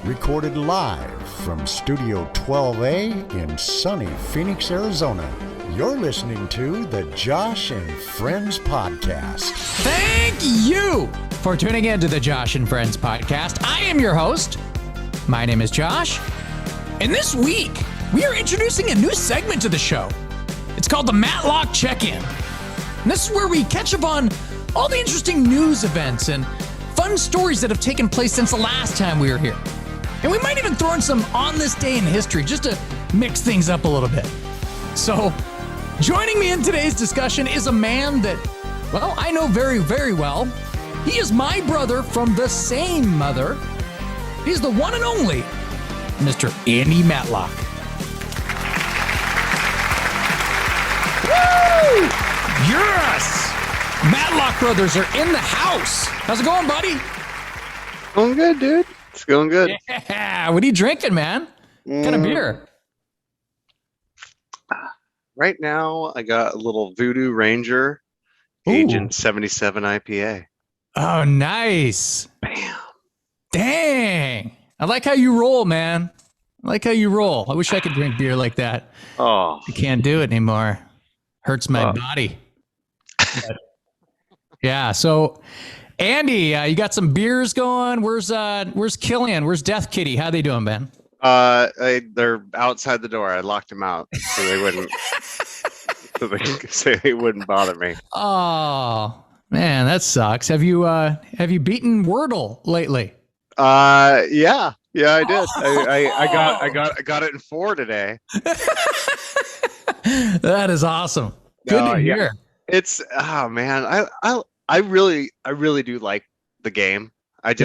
recorded live from Studio 12A in sunny Phoenix, Arizona. You're listening to the Josh and Friends Podcast. Thank you for tuning in to the Josh and Friends Podcast. I am your host. My name is Josh. And this week, we are introducing a new segment to the show. It's called the Matlock Check-In. And this is where we catch up on all the interesting news events and fun stories that have taken place since the last time we were here. And we might even throw in some on this day in history just to mix things up a little bit. So, joining me in today's discussion is a man that, well, I know very, very well. He is my brother from the same mother. He's the one and only Mr. Andy Matlock. Woo! Yes! Matlock brothers are in the house. How's it going, buddy? Going good, dude. It's going good. Yeah. What are you drinking, man? What kind of beer? Right now, I got a little Voodoo Ranger Agent 77 IPA. Oh, nice. Bam. Dang. I like how you roll, man. I like how you roll. I wish I could drink beer like that. Oh. I can't do it anymore. Hurts my body. But, yeah, so Andy, you got some beers going. Where's Killian? Where's Death Kitty? How they doing, man? They're outside the door. I locked them out so they wouldn't they wouldn't bother me. Oh, man, that sucks. Have you beaten Wordle lately? Yeah, I did. I got it in 4 today. That is awesome. Good to hear. Yeah. It's man, I really do like the game. I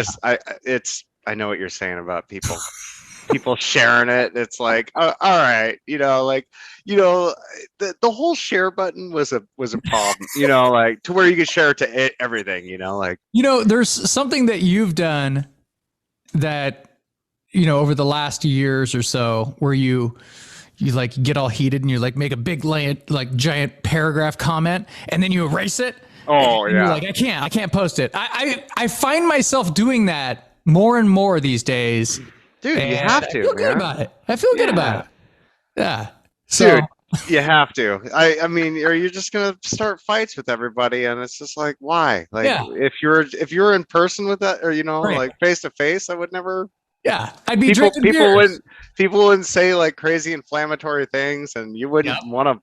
know what you're saying about people sharing it. It's like, all right, the whole share button was a problem, like to where you could share it to everything, there's something that you've done that, over the last years or so where you like get all heated and you like make a big giant paragraph comment and then you erase it. Oh, and yeah. You're like, I can't post it. I find myself doing that more and more these days. Dude, you have to. I feel good about it. I feel good about it. Yeah. So, dude, you have to. I mean, or you're just gonna start fights with everybody, and it's just like, why? Like, if you're in person with that, or right. like face to face, I would never. Yeah, I'd be drinking beers. People wouldn't say like crazy inflammatory things, and you wouldn't want to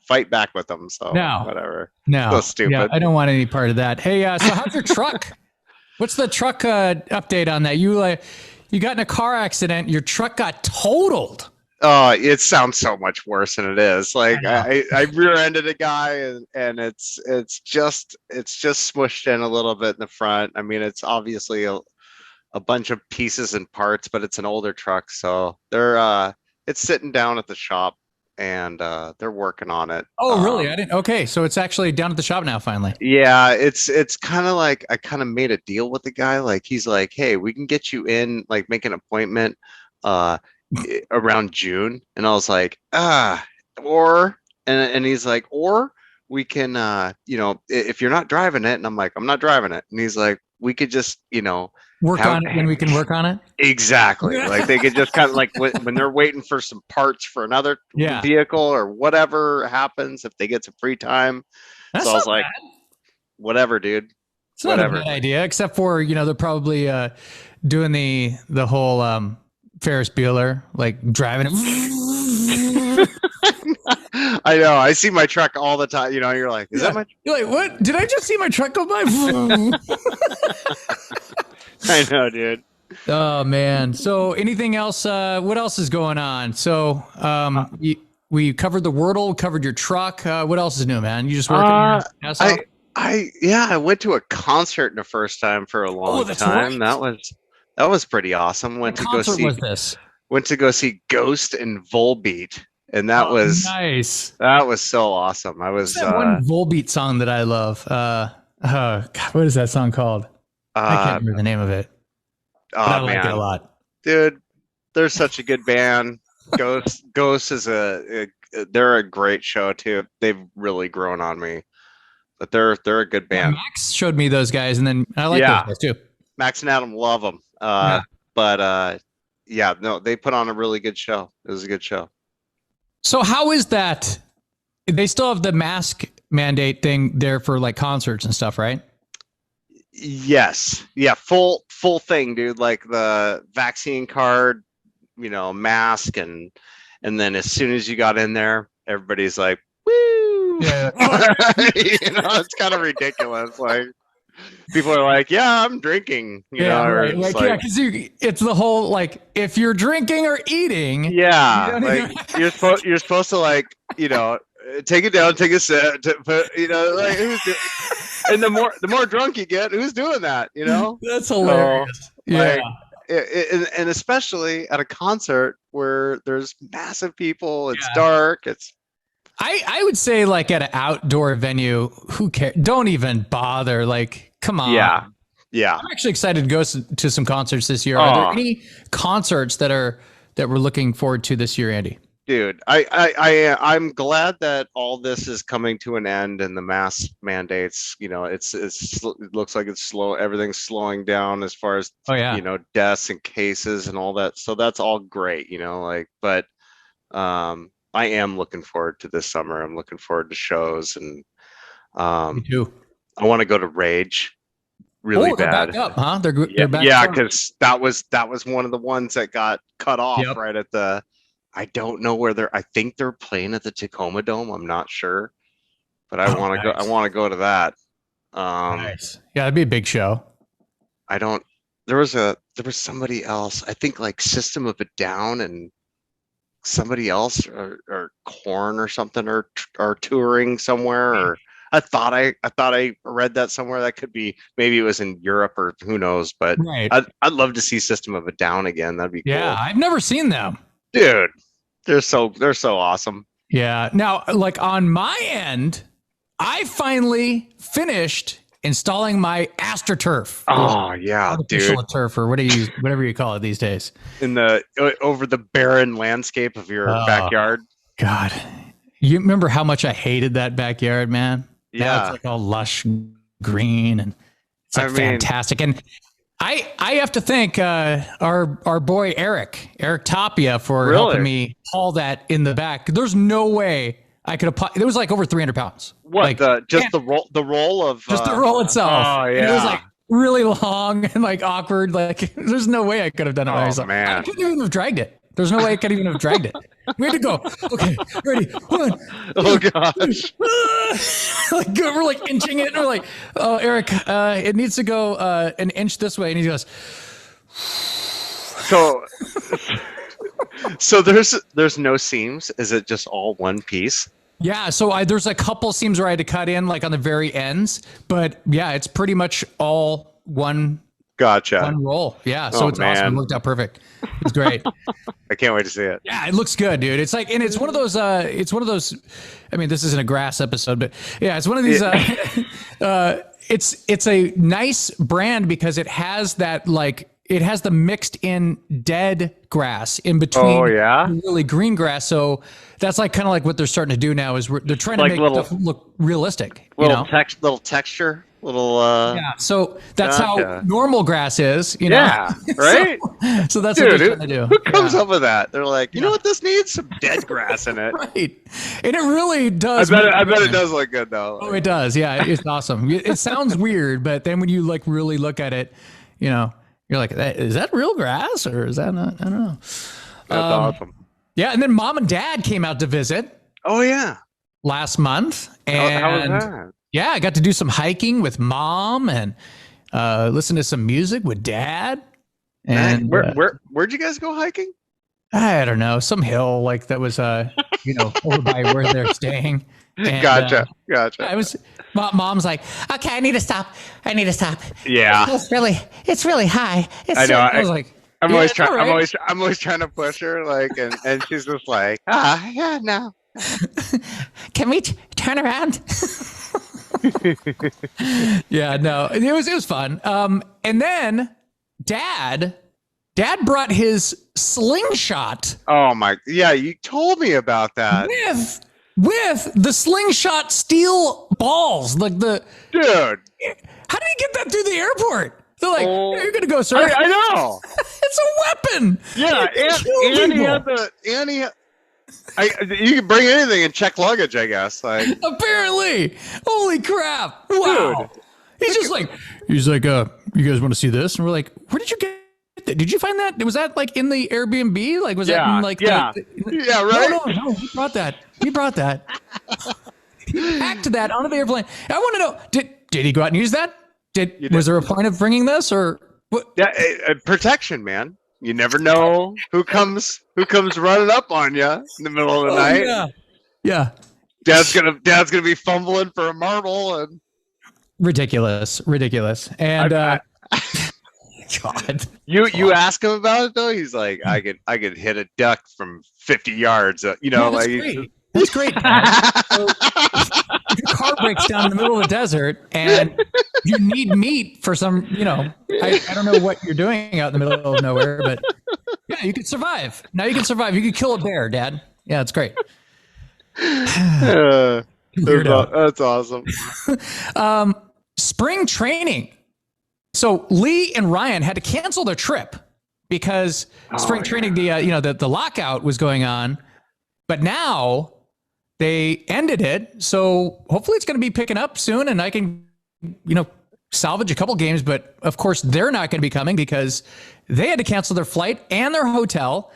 fight back with them. So whatever. No, so stupid. Yeah, I don't want any part of that. Hey, so how's your truck? What's the truck update on that? You got in a car accident. Your truck got totaled. Oh, it sounds so much worse than it is. Like I rear-ended a guy, and it's just smushed in a little bit in the front. I mean, it's obviously a bunch of pieces and parts, but it's an older truck, so it's sitting down at the shop, and they're working on it. Oh, really? I didn't. Okay, so it's actually down at the shop now, finally. Yeah, it's kind of like I kind of made a deal with the guy. Like he's like, hey, we can get you in, like make an appointment around June, and I was like, and he's like, or we can, if you're not driving it, and I'm like, I'm not driving it, and he's like, we could just, work on it when we can work on it. Exactly. Like they could just kind of like when they're waiting for some parts for another vehicle or whatever happens, if they get some free time. That's so I was like, bad. Whatever, dude. It's not a bad idea, except for, they're probably doing the whole Ferris Bueller, like driving it. I know. I see my truck all the time. You're like, is that my? You're like, what? Did I just see my truck go by? I know, dude. Oh man. So anything else? What else is going on? So we covered the Wordle, covered your truck. What else is new, man? You just working on your ass off? I went to a concert the first time for a long time. Right. That was pretty awesome. Went to go see Ghost and Volbeat. And that was nice. That was so awesome. What's that one Volbeat song that I love? God, what is that song called? I can't remember the name of it. I like it a lot. Dude, they're such a good band. Ghost is they're a great show too. They've really grown on me. But they're a good band. Max showed me those guys, and then I like those guys too. Max and Adam love them. But yeah, no, they put on a really good show. It was a good show. So how is that? They still have the mask mandate thing there for like concerts and stuff, right? Yes. Yeah, full thing, dude. Like the vaccine card, mask, and then as soon as you got in there, everybody's like, woo. Yeah. It's kind of ridiculous. Like people are like, yeah, I'm drinking. Right. Like, because it's the whole like if you're drinking or eating. Yeah, like you're supposed to like take it down, take a sip, like and the more drunk you get, who's doing that? That's hilarious. So, yeah, and especially at a concert where there's massive people, it's dark, it's. I would say like at an outdoor venue, who cares? Don't even bother. Like, come on. Yeah. I'm actually excited to go to some concerts this year. Are there any concerts that we're looking forward to this year, Andy? Dude, I'm glad that all this is coming to an end and the mask mandates. It looks like it's slow. Everything's slowing down as far as deaths and cases and all that. So that's all great. But I am looking forward to this summer. I'm looking forward to shows, and Me too. I want to go to Rage really bad. They're back up, huh? They're back. Yeah, because that was one of the ones that got cut off right at the. I don't know where I think they're playing at the Tacoma Dome. I'm not sure, but I want to go. I want to go to that. Nice. Yeah, that'd be a big show. There was somebody else. I think like System of a Down and somebody else or Korn or something are touring somewhere. Or I thought I read that somewhere. That could be, maybe it was in Europe or who knows. But I'd love to see System of a Down again. That'd be cool. Yeah, I've never seen them. Dude, they're so awesome. Yeah. Now, like on my end, I finally finished installing my AstroTurf. Oh yeah, dude. Turf or whatever you call it these days. Over the barren landscape of your backyard. God, you remember how much I hated that backyard, man? Yeah, now it's like all lush green and it's like fantastic. And I have to thank our boy Eric Tapia for helping me haul that in the back. There's no way I could have. It was like over 300 pounds. What? The roll of just the roll itself. Oh yeah. It was like really long and like awkward. Like there's no way I could have done it by myself. Man. I couldn't even have dragged it. There's no way I could even have dragged it. We had to go. Okay, ready. 1. Oh gosh. We're like inching it. And we're like, oh, Eric, it needs to go an inch this way. And he goes. So there's no seams. Is it just all one piece? Yeah. So there's a couple seams where I had to cut in like on the very ends, but yeah, it's pretty much all one. Gotcha. One roll. Yeah. So it's awesome. It worked out perfect. It's great. I can't wait to see it. Yeah, it looks good, dude. It's like, and it's one of those, I mean, this isn't a grass episode, but yeah, it's one of these, it's a nice brand because it has that, like, it has the mixed in dead grass in between really green grass. So that's like kind of like what they're starting to do now is they're trying to make stuff look realistic. Little texture. Yeah, so that's how normal grass is, Yeah, right? So that's what they're trying to do. Who comes up with that? They're like, you know what, this needs some dead grass in it. Right. And it really does. I bet it does look good though. Oh, it does. Yeah, it's awesome. It sounds weird, but then when you like really look at it, you're like, is that real grass or is that not? I don't know. That's awesome. Yeah, and then Mom and Dad came out to visit. Oh yeah. Last month. And how was that? Yeah, I got to do some hiking with Mom and listen to some music with Dad. And where'd you guys go hiking? I don't know, some hill like that was over by where they're staying. And, gotcha. I was. Mom's like, okay, I need to stop. Yeah, it's really high. I know. I was like, I'm always trying. Right. I'm always trying to push her, like, and she's just like, yeah, no. Can we turn around? Yeah, no, it was fun. And then Dad brought his Slingshot. Oh my, yeah, you told me about that. With the Slingshot steel balls, like the dude. How did he get that through the airport? They're like, you're gonna go, sir. I know. It's It's a weapon. Yeah, you can bring anything in checked luggage, I guess. Like, apparently, holy crap! Wow. Dude, he's like, you guys want to see this? And we're like, where did you get that? Did you find that? Was that like in the Airbnb? Like, was that in like right? No, he brought that. He packed that onto the airplane. I want to know, did he go out and use that? Was there a point of bringing this or what? Yeah, protection, man. You never know who comes running up on you in the middle of the night. Yeah. Dad's gonna be fumbling for a marble and ridiculous. And God, you ask him about it though. He's like, I could hit a duck from 50 yards. That's great. So, if your car breaks down in the middle of the desert and you need meat for some, I don't know what you're doing out in the middle of nowhere, but yeah, you could survive. Now you can survive. You could kill a bear, Dad. Yeah, it's great. That's awesome. Spring training. So Lee and Ryan had to cancel their trip because spring training, the lockout was going on, but now they ended it. So hopefully it's going to be picking up soon and I can, salvage a couple games, but of course they're not going to be coming because they had to cancel their flight and their hotel,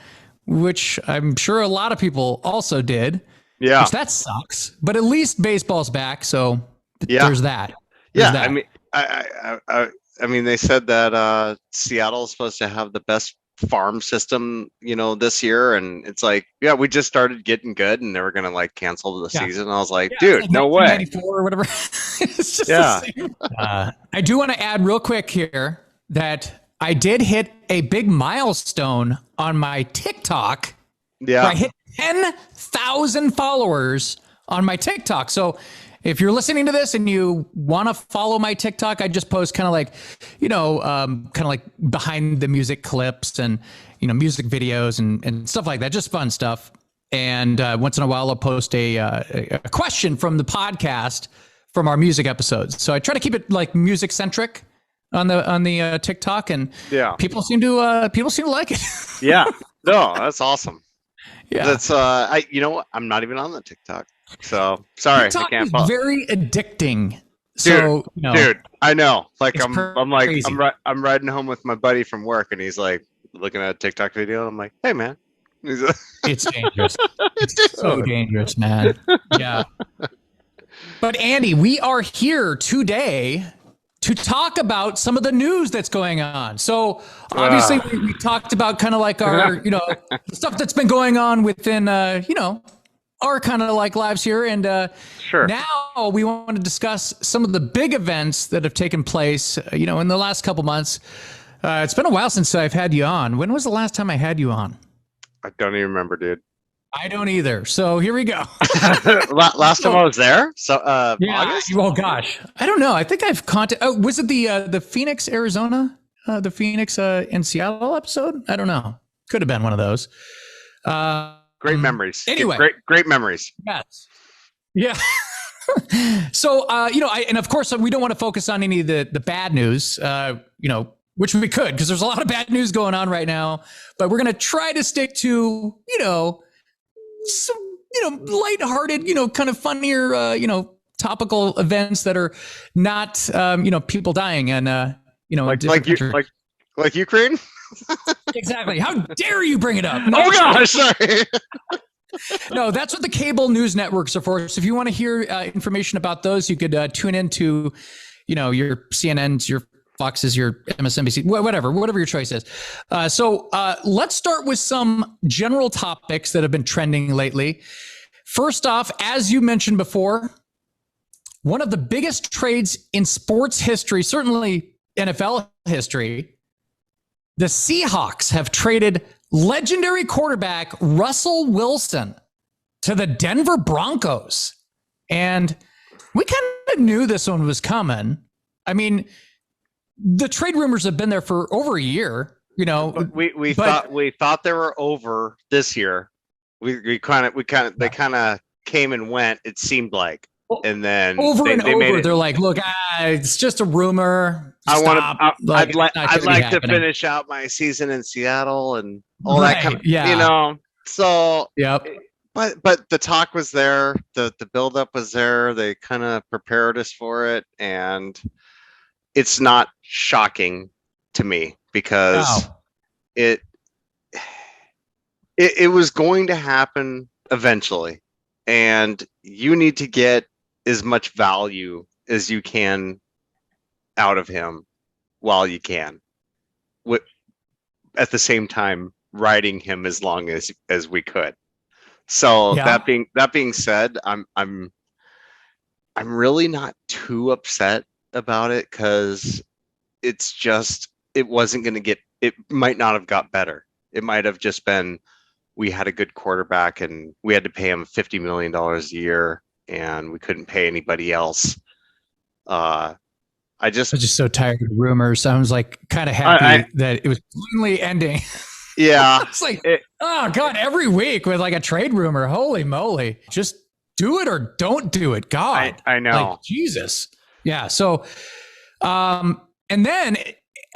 which I'm sure a lot of people also did. Yeah. Which that sucks, but at least baseball's back. So there's that. I mean, I mean, they said that Seattle is supposed to have the best farm system, this year, and it's like, we just started getting good, and they were gonna like cancel the season. And I was like, dude, like no way, or whatever. It's just the same. I do want to add real quick here that I did hit a big milestone on my TikTok. Yeah, where I hit 10,000 followers on my TikTok. So if you're listening to this and you want to follow my TikTok, I just post kind of like, behind the music clips and, music videos and stuff like that, just fun stuff. And once in a while, I'll post a question from the podcast from our music episodes. So I try to keep it like music centric on the TikTok, and people seem to like it. Yeah, no, that's awesome. Yeah, that's I'm not even on the TikTok. So sorry, TikTok I can't is follow. very addicting. So dude, I know. Like I'm crazy. I'm riding home with my buddy from work, and he's like looking at a TikTok video, and I'm like, hey man, it's dangerous. It's so dangerous, man. Yeah. But Andy, we are here today to talk about some of the news that's going on. So obviously we talked about kind of like our, stuff that's been going on within, our kind of like lives here. And sure. Now we want to discuss some of the big events that have taken place, in the last couple months. It's been a while since I've had you on. When was the last time I had you on? I don't even remember, dude. I don't either. So here we go. Last time I was there. So August? Well, gosh, I don't know. I think I've was it the Phoenix, Arizona, the Phoenix and Seattle episode? I don't know. Could have been one of those. Great memories. Anyway, great memories. Yes. Yeah. So and of course we don't want to focus on any of the bad news. Which we could, because there's a lot of bad news going on right now. But we're gonna try to stick to some lighthearted, kind of funnier, topical events that are not, people dying and, like Ukraine. Exactly. How dare you bring it up? Oh gosh, sorry. No, that's what the cable news networks are for. So if you want to hear information about those, you could tune into, your CNNs, your Fox's, your MSNBC, whatever your choice is. So let's start with some general topics that have been trending lately. First off, as you mentioned before, one of the biggest trades in sports history, certainly NFL history, the Seahawks have traded legendary quarterback Russell Wilson to the Denver Broncos. And we kind of knew this one was coming. I mean, the trade rumors have been there for over a year, We thought they were over this year. They kind of came and went. It seemed like and then over and they over, made it. they're like, "Look, it's just a rumor. I want Stop. to. I'd like to happening." finish out my season in Seattle and all that kind of, yeah. So, Yep. but the talk was there, the buildup was there. They kind of prepared us for it, and it's not shocking to me because it was going to happen eventually, and you need to get as much value as you can out of him while you can, at the same time riding him as long as we could. So that being said, I'm really not too upset about it, because it's just, it wasn't going to get, it might not have got better. It might have just been, we had a good quarterback and we had to pay him $50 million a year and we couldn't pay anybody else. I was just so tired of rumors. I was like kind of happy that it was finally ending. Yeah. It's like, oh God, every week with like a trade rumor. Holy moly. Just do it or don't do it. God. I know. Like, Jesus. Yeah. So, and then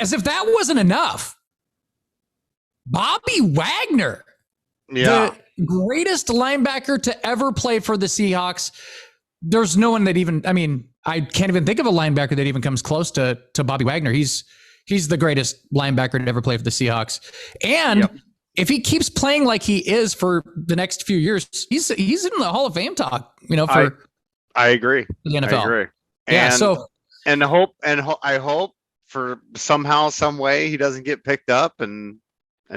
as if that wasn't enough, Bobby Wagner, the greatest linebacker to ever play for the Seahawks. There's no one that even, I mean, I can't even think of a linebacker that even comes close to Bobby Wagner. He's the greatest linebacker to ever play for the Seahawks. And if he keeps playing like he is for the next few years, he's in the Hall of Fame talk, for I agree. The NFL. I agree. And I hope for somehow, some way he doesn't get picked up and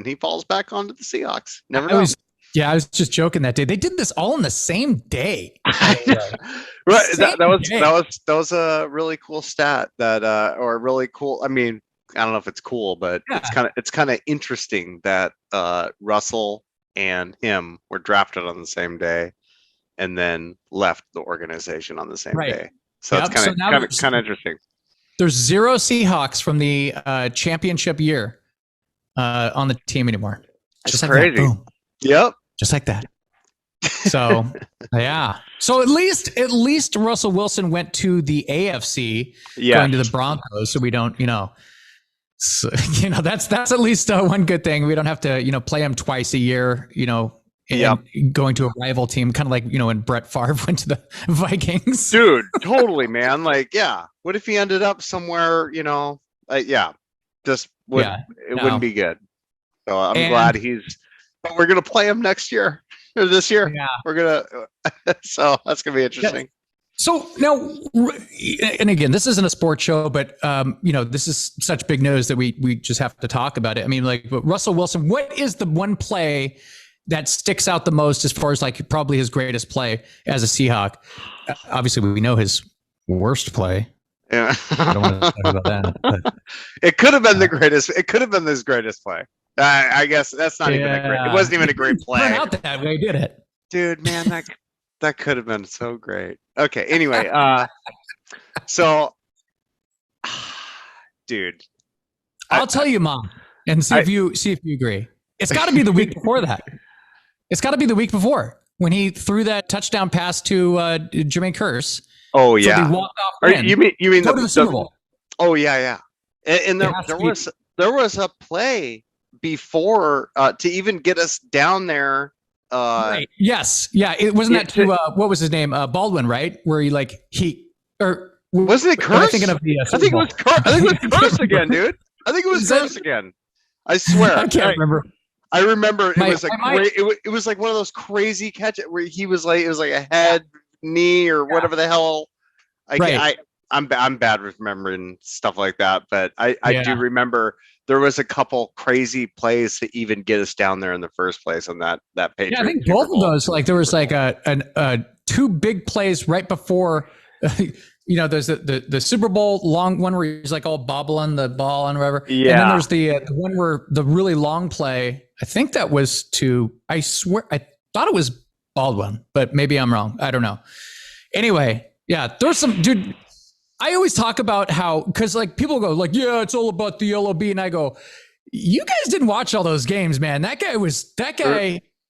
he falls back onto the Seahawks. Never know. I was just joking that day. They did this all in the same day. Right. That was a really cool stat or really cool. I mean, I don't know if it's cool, but it's kind of interesting that Russell and him were drafted on the same day and then left the organization on the same day. So it's kind of interesting. There's 0 Seahawks from the championship year on the team anymore. Just like crazy. That. Boom. Yep. Just like that. So, yeah. So at least Russell Wilson went to the AFC, going to the Broncos. So we don't, so, that's at least one good thing. We don't have to, play him twice a year, and going to a rival team, kind of like, when Brett Favre went to the Vikings. Dude, totally, man. Like, yeah. What if he ended up somewhere, it wouldn't be good. So I'm glad but we're going to play him next year or this year. Yeah. We're going to, so that's going to be interesting. So now, and again, this isn't a sports show, but this is such big news that we just have to talk about it. I mean, like Russell Wilson, what is the one play that sticks out the most as far as like probably his greatest play as a Seahawk? Obviously, we know his worst play. Yeah. I don't want to talk about that. But, it could have been the greatest. It could have been his greatest play. I guess that's not even a great. It wasn't even a great play. Turned out that way, did it? Dude, man, that could have been so great. Okay, anyway, so, dude, I'll tell you, Mom, and see if you agree. It's got to be the week before that. It's got to be the week before when he threw that touchdown pass to Jermaine Kearse. Oh yeah, so he walked off. You mean the Super Bowl? Oh yeah. And there was a play before to even get us down there. Right. Yes. Yeah. It wasn't that to what was his name? Baldwin, right? Where wasn't it Kearse? Am I thinking of the I think it was Kearse again, dude. I think it was Kearse again. I swear. I can't remember. I remember it was like it was like one of those crazy catches where he was like, it was like a head, knee, or whatever the hell. I'm bad with remembering stuff like that, but I do remember there was a couple crazy plays to even get us down there in the first place on that page. Yeah, I think both of those, like there was like a two big plays right before, there's the Super Bowl long one where he's like all bobbling the ball and whatever. Yeah. And then there's the one where the really long play, I think that was I thought it was Baldwin, but maybe I'm wrong. I don't know. Anyway, yeah, there's some, dude. I always talk about how, because like people go like, yeah, it's all about the LOB, and I go, you guys didn't watch all those games, man. That guy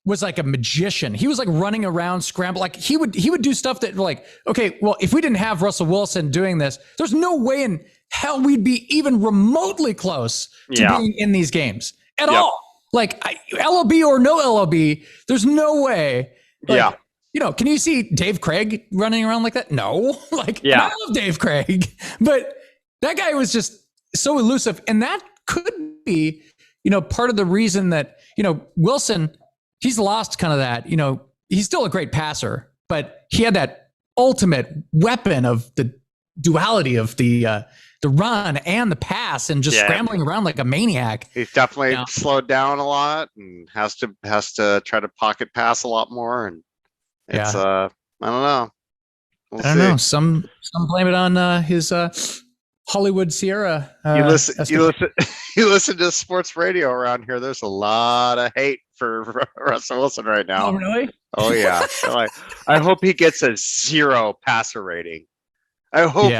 was like a magician. He was like running around, scramble. Like he would do stuff that like, okay, well, if we didn't have Russell Wilson doing this, there's no way in hell we'd be even remotely close to being in these games at all. Like LOB or no LOB, there's no way. Like, you know, can you see Dave Craig running around like that? No. Like, I love Dave Craig, but that guy was just so elusive. And that could be, you know, part of the reason that, you know, Wilson, he's lost kind of that, you know, he's still a great passer, but he had that ultimate weapon of the duality of the run and the pass and just scrambling around like a maniac. He's definitely slowed down a lot and has to try to pocket pass a lot more. And it's I don't know. I don't know. Some blame it on his Hollywood Sierra. You listen to sports radio around here. There's a lot of hate for Russell Wilson right now. Oh really? Oh yeah. So I hope he gets a 0 passer rating. I hope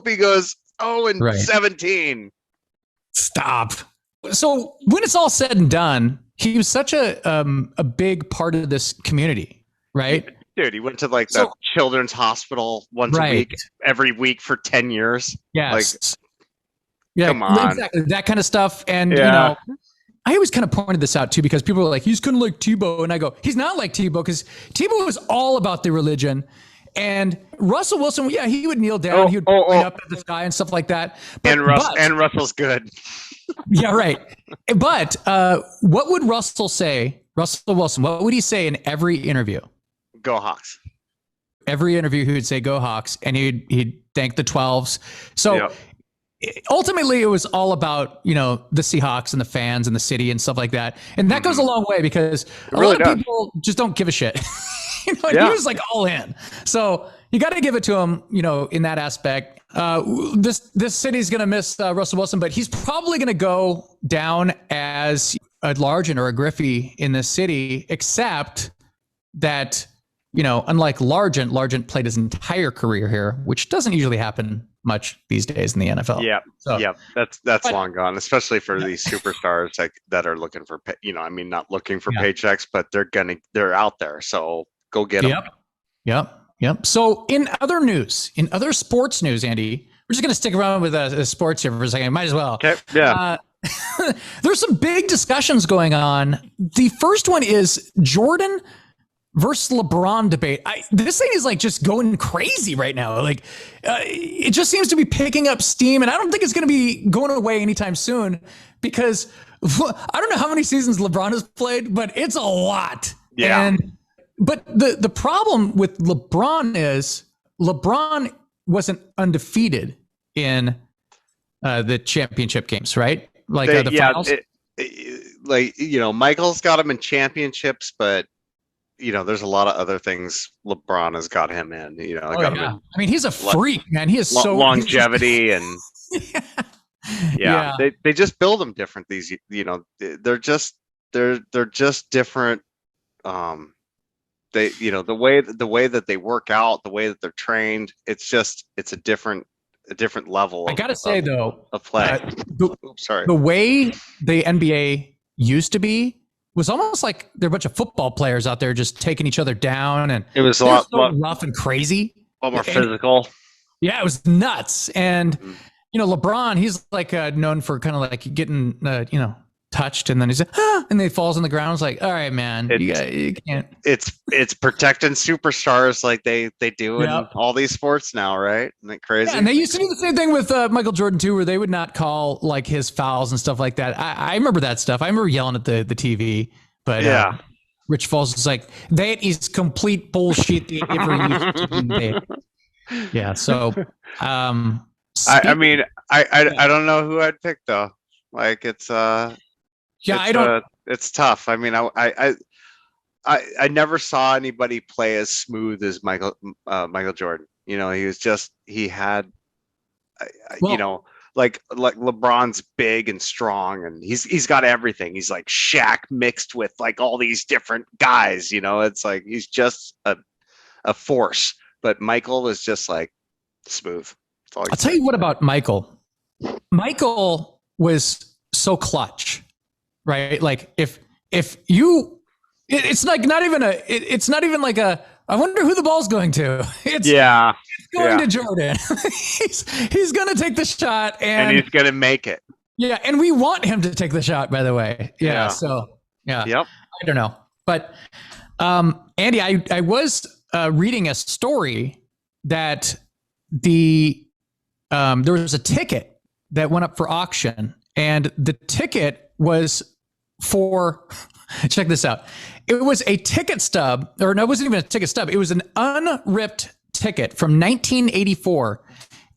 he goes 0-17. Stop. So when it's all said and done, he was such a big part of this community, right? Dude, he went to like the children's hospital once a week, every week for 10 years. Yes. Like, come on. Exactly. That kind of stuff. And, you know, I always kind of pointed this out too, because people were like, he's kind of like Tebow. And I go, he's not like Tebow, because Tebow was all about the religion. And Russell Wilson, he would kneel down. He would point up at the sky and stuff like that. But Russell's good. Yeah, right. But what would Russell Wilson, what would he say in every interview? Go Hawks. Every interview, he would say, go Hawks. And he'd thank the 12s. So ultimately, it was all about, you know, the Seahawks and the fans and the city and stuff like that. And that goes a long way, because a lot of people just don't give a shit. You know, he was like all in. So you got to give it to him, you know, in that aspect. This city's going to miss Russell Wilson, but he's probably going to go down as a Largent or a Griffey in this city, except that, you know, unlike Largent played his entire career here, which doesn't usually happen much these days in the NFL. That's long gone, especially for these superstars that are looking for, you know, I mean, not looking for paychecks, but they're out there. So go get them. Yep. So in other sports news, Andy, we're just going to stick around with sports here for a second. Might as well. Okay. Yeah. There's some big discussions going on. The first one is Jordan versus LeBron debate. This thing is like just going crazy right now. Like it just seems to be picking up steam, and I don't think it's going to be going away anytime soon, because I don't know how many seasons LeBron has played, but it's a lot. Yeah. But the problem with LeBron is LeBron wasn't undefeated in the championship games, right? Like the finals. Like, you know, Michael's got him in championships, but you know, there's a lot of other things LeBron has got him in. You know, him in, I mean, he's a freak, man. He is so longevity and they just build them different. These, you know, they're just different. They, you know, the way that they work out, the way that they're trained, it's a different level. I gotta say though, of play. The way the NBA used to be was almost like there are a bunch of football players out there just taking each other down, and it was a lot rough and crazy, a lot more physical. Yeah, it was nuts. And you know, LeBron, he's like known for kind of like getting you know, touched, and then he's and then he falls on the ground. It's like, all right, man, you can't. It's protecting superstars like they do in all these sports now, right? Isn't that crazy? Yeah, and they used to do the same thing with Michael Jordan too, where they would not call like his fouls and stuff like that. I remember that stuff. I remember yelling at the TV, but Rich Foles is like, that is complete bullshit. They ever used to do that. Yeah, so I mean, I don't know who I'd pick though. Like it's it's tough. I mean, I never saw anybody play as smooth as Michael Jordan. You know, he had you know, like LeBron's big and strong, and he's got everything. He's like Shaq mixed with like all these different guys. You know, it's like he's just a force. But Michael was just like smooth. I'll tell you what about Michael. Michael was so clutch, right? Like if you It's like not even it's not even like a, I wonder who the ball's going to. It's going to Jordan. he's going to take the shot and he's going to make it. Yeah. And we want him to take the shot, by the way. Yeah. So yeah, Yep. I don't know, but Andy, I was reading a story that there was a ticket that went up for auction, and the ticket was for, check this out. It was a ticket stub, or no, it wasn't even a ticket stub. It was an unripped ticket from 1984,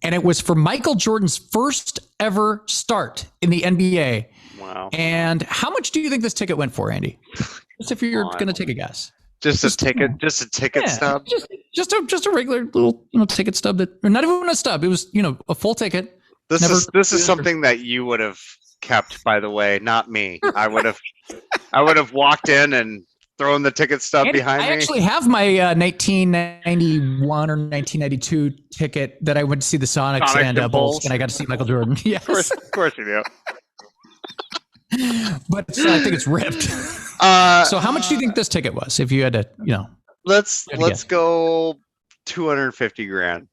and it was for Michael Jordan's first ever start in the NBA. Wow. And how much do you think this ticket went for, Andy? Just if you're going to take a guess. Just a ticket stub? Just a regular little, ticket stub that, or not even a stub. It was, a full ticket. This is something that you would have kept, by the way, not me. I would have walked in and thrown the ticket stub behind me. I actually have my 1991 or 1992 ticket that I went to see the Sonics and Bulls, and I got to see Michael Jordan. Yes, of course you do. But I think it's ripped. So how much do you think this ticket was? If you had to, let's go $250,000.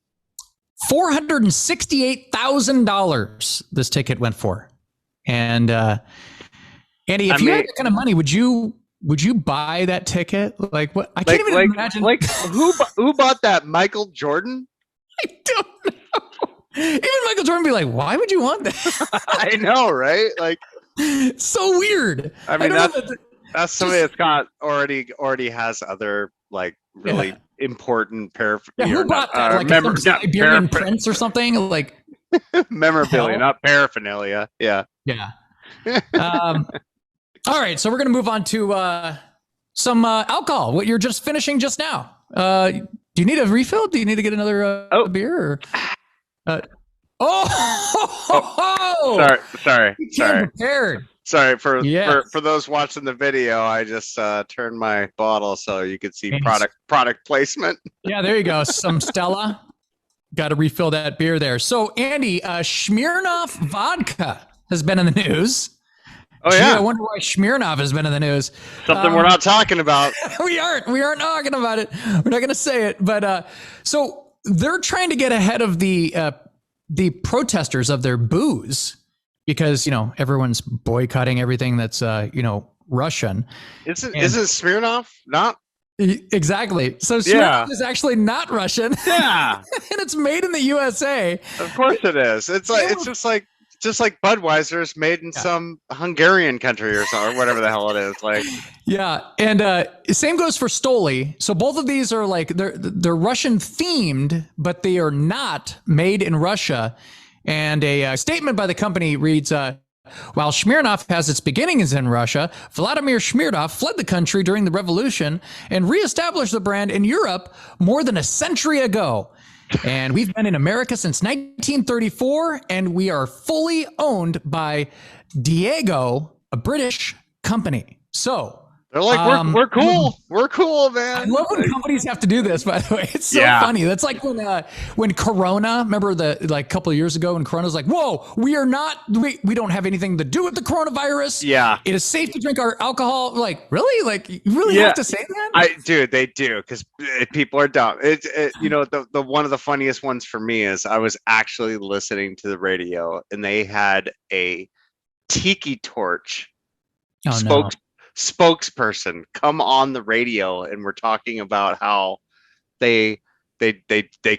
$468,000 this ticket went for. And Andy, if you had that kind of money, would you buy that ticket? Like what? I can't even imagine. Like who bought that? Michael Jordan? I don't know. Even Michael Jordan would be like, why would you want that? I know, right? Like, so weird. I mean, that's somebody that's got already has other like really important who bought that? Like some Siberian prince or something? Like memorabilia, not paraphernalia. Yeah. Yeah. All right, so we're gonna move on to some alcohol. What you're just finishing just now. Do you need a refill? Do you need to get another beer? Or, Sorry. Prepared. Sorry for those watching the video. I just turned my bottle so you could see product placement. Yeah, there you go. Some Stella. Got to refill that beer there. So Andy, Smirnoff vodka has been in the news. Oh yeah. I wonder why Smirnoff has been in the news. Something we're not talking about. We aren't talking about it. We're not going to say it. But so they're trying to get ahead of the protesters of their booze, because everyone's boycotting everything that's Russian. Isn't Smirnoff not? Exactly. So Smirnoff is actually not Russian. Yeah. And it's made in the USA. Of course it is. It's just like Budweiser is made in some Hungarian country or whatever the hell it is. Like, yeah, and same goes for Stoli. So both of these are like they're Russian themed, but they are not made in Russia. And a statement by the company reads, while Smirnoff has its beginnings in Russia, Vladimir Smirnoff fled the country during the revolution and reestablished the brand in Europe more than a century ago. And we've been in America since 1934, and we are fully owned by Diageo, a British company. So they're like, we're cool. We're cool, man. I love when companies have to do this, by the way. It's so funny. That's like when Corona, remember a couple of years ago when Corona was like, whoa, we don't have anything to do with the coronavirus. Yeah. It is safe to drink our alcohol. Like, really? Like, you really have to say that? They do, because people are dumb. The one of the funniest ones for me is I was actually listening to the radio, and they had a tiki torch spokesperson come on the radio, and we're talking about how they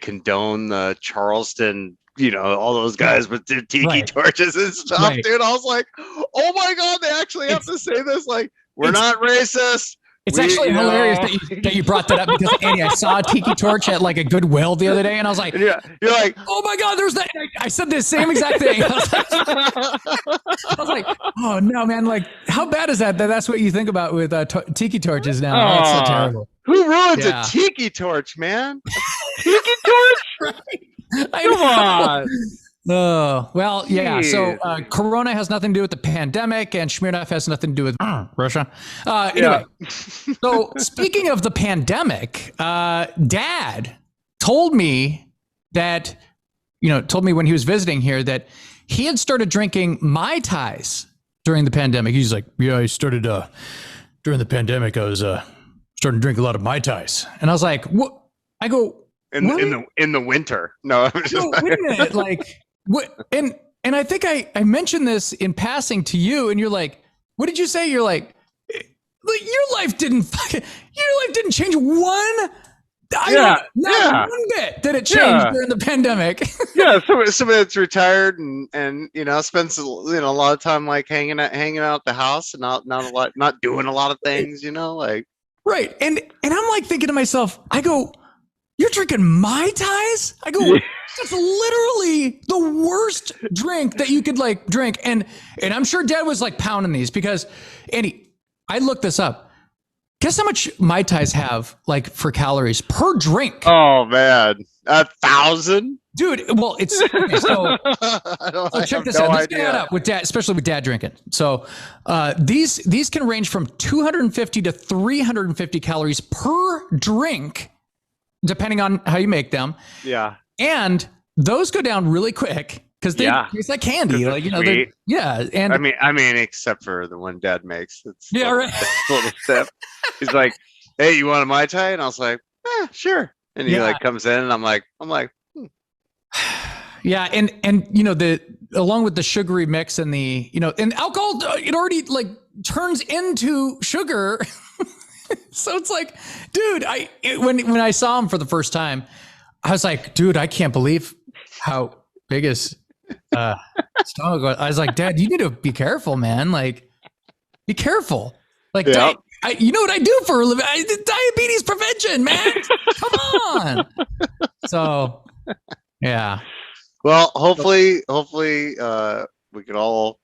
condone the Charleston, all those guys with their tiki torches and stuff, dude. I was like, oh my god, they actually have to say this. Like, we're not racist. It's actually hilarious that you brought that up, because Andy, I saw a tiki torch at like a Goodwill the other day, and I was like, yeah, you're like, oh my god, there's that. I said the same exact thing. I was like, oh no, man, like how bad is that? That's what you think about with tiki torches now. Oh, that's so terrible. Who ruins a tiki torch, man? Tiki torch? Right. Come on. Oh, well, yeah. So Corona has nothing to do with the pandemic, and Smirnoff has nothing to do with Russia. Anyway, so speaking of the pandemic, Dad told me that, told me when he was visiting here that he had started drinking Mai Tais during the pandemic. He's like, yeah, I started during the pandemic, I was starting to drink a lot of Mai Tais. And I was like, what? I go, in the winter. No, I'm just no, wait a minute. Like, what? And I think I mentioned this in passing to you, and you're like, what did you say? You're like your life didn't change one. Not one bit did it change during the pandemic. Yeah, somebody that's retired and spends a lot of time like hanging out at the house and not doing a lot of things, like. Right, and I'm like thinking to myself, I go, you're drinking Mai Tais? I go, that's literally the worst drink that you could like drink, and I'm sure Dad was like pounding these because, Andy, I looked this up. Guess how much Mai Tais have like for calories per drink? Oh man, 1,000, dude. Well, it's okay, so check this out. Let's get up with Dad, especially with Dad drinking. So these can range from 250 to 350 calories per drink, depending on how you make them. Yeah, and those go down really quick. Because they taste like candy, like and I mean, except for the one Dad makes. It's right. Little sip. He's like, "Hey, you want a Mai Tai?" And I was like, "Sure." And he like comes in, and I'm like, yeah, and along with the sugary mix and the and alcohol, it already like turns into sugar. So it's like, dude, when I saw him for the first time, I was like, dude, I can't believe how big his stomach was. I was like, Dad, you need to be careful, man. Like, be careful. Like, you know what I do for a living? Diabetes prevention, man. Come on. So, yeah. Well, hopefully, we can all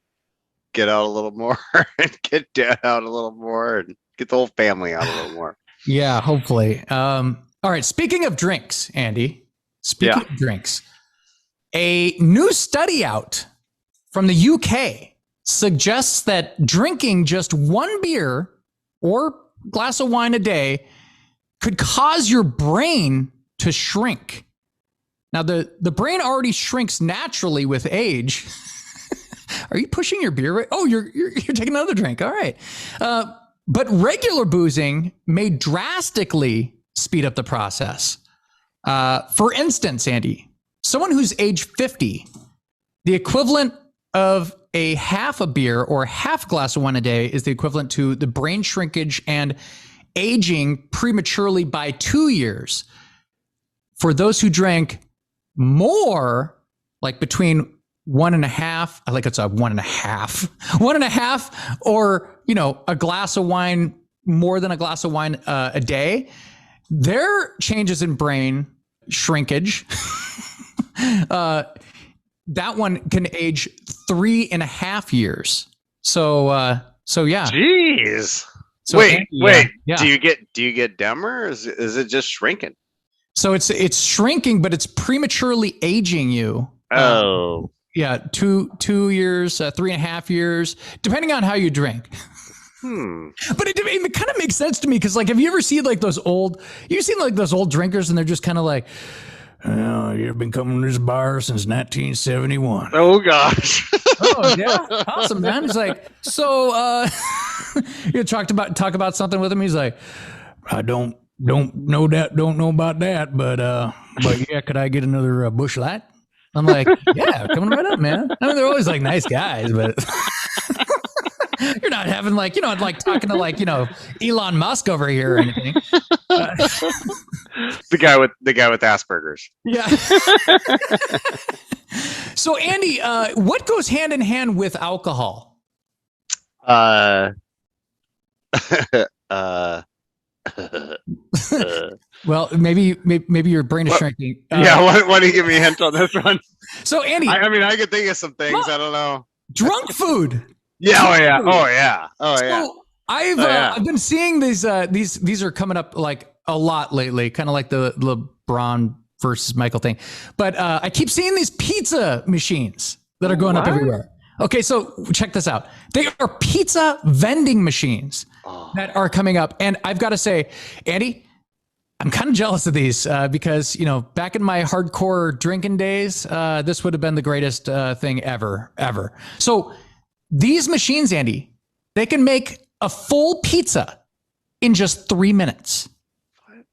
get out a little more and get Dad out a little more and get the whole family out a little more. Yeah, hopefully. All right. Speaking of drinks, Andy. Speaking of drinks. A new study out from the UK suggests that drinking just one beer or glass of wine a day could cause your brain to shrink. Now, the brain already shrinks naturally with age. Are you pushing your beer? Right? Oh, you're taking another drink. All right. But regular boozing may drastically speed up the process. For instance, Andy, someone who's age 50, the equivalent of a half a beer or half glass of wine a day is the equivalent to the brain shrinkage and aging prematurely by 2 years. For those who drank more, like between 1.5, I think it's a 1.5, or, a glass of wine, more than a glass of wine a day, their changes in brain shrinkage, that one can age 3.5 years. So yeah. Jeez. So wait. Yeah. Do you get dumber? Or is it just shrinking? So it's shrinking, but it's prematurely aging you. Oh. Yeah. 2 years, 3.5 years, depending on how you drink. But it kind of makes sense to me because, like, have you ever seen like those old drinkers and they're just kind of like, oh, you've been coming to this bar since 1971. Oh gosh. Oh yeah, awesome, man. He's like, so you talk about something with him. He's like, I don't know about that, but yeah, could I get another Busch Light? I'm like, yeah, coming right up, man. I mean, they're always like nice guys, but. You're not having like, like talking to like, Elon Musk over here or anything. The guy with Asperger's. Yeah. So Andy, what goes hand in hand with alcohol? Well, maybe your brain is shrinking. Why don't you give me a hint on this one? So Andy, I could think of some things. I don't know. Drunk food. Yeah. Oh yeah. So I've been seeing these are coming up like a lot lately, kind of like the LeBron versus Michael thing. But I keep seeing these pizza machines that are going up everywhere. Okay, so check this out. They are pizza vending machines that are coming up, and I've got to say, Andy, I'm kind of jealous of these because back in my hardcore drinking days, this would have been the greatest thing ever. So. These machines, Andy, they can make a full pizza in just 3 minutes.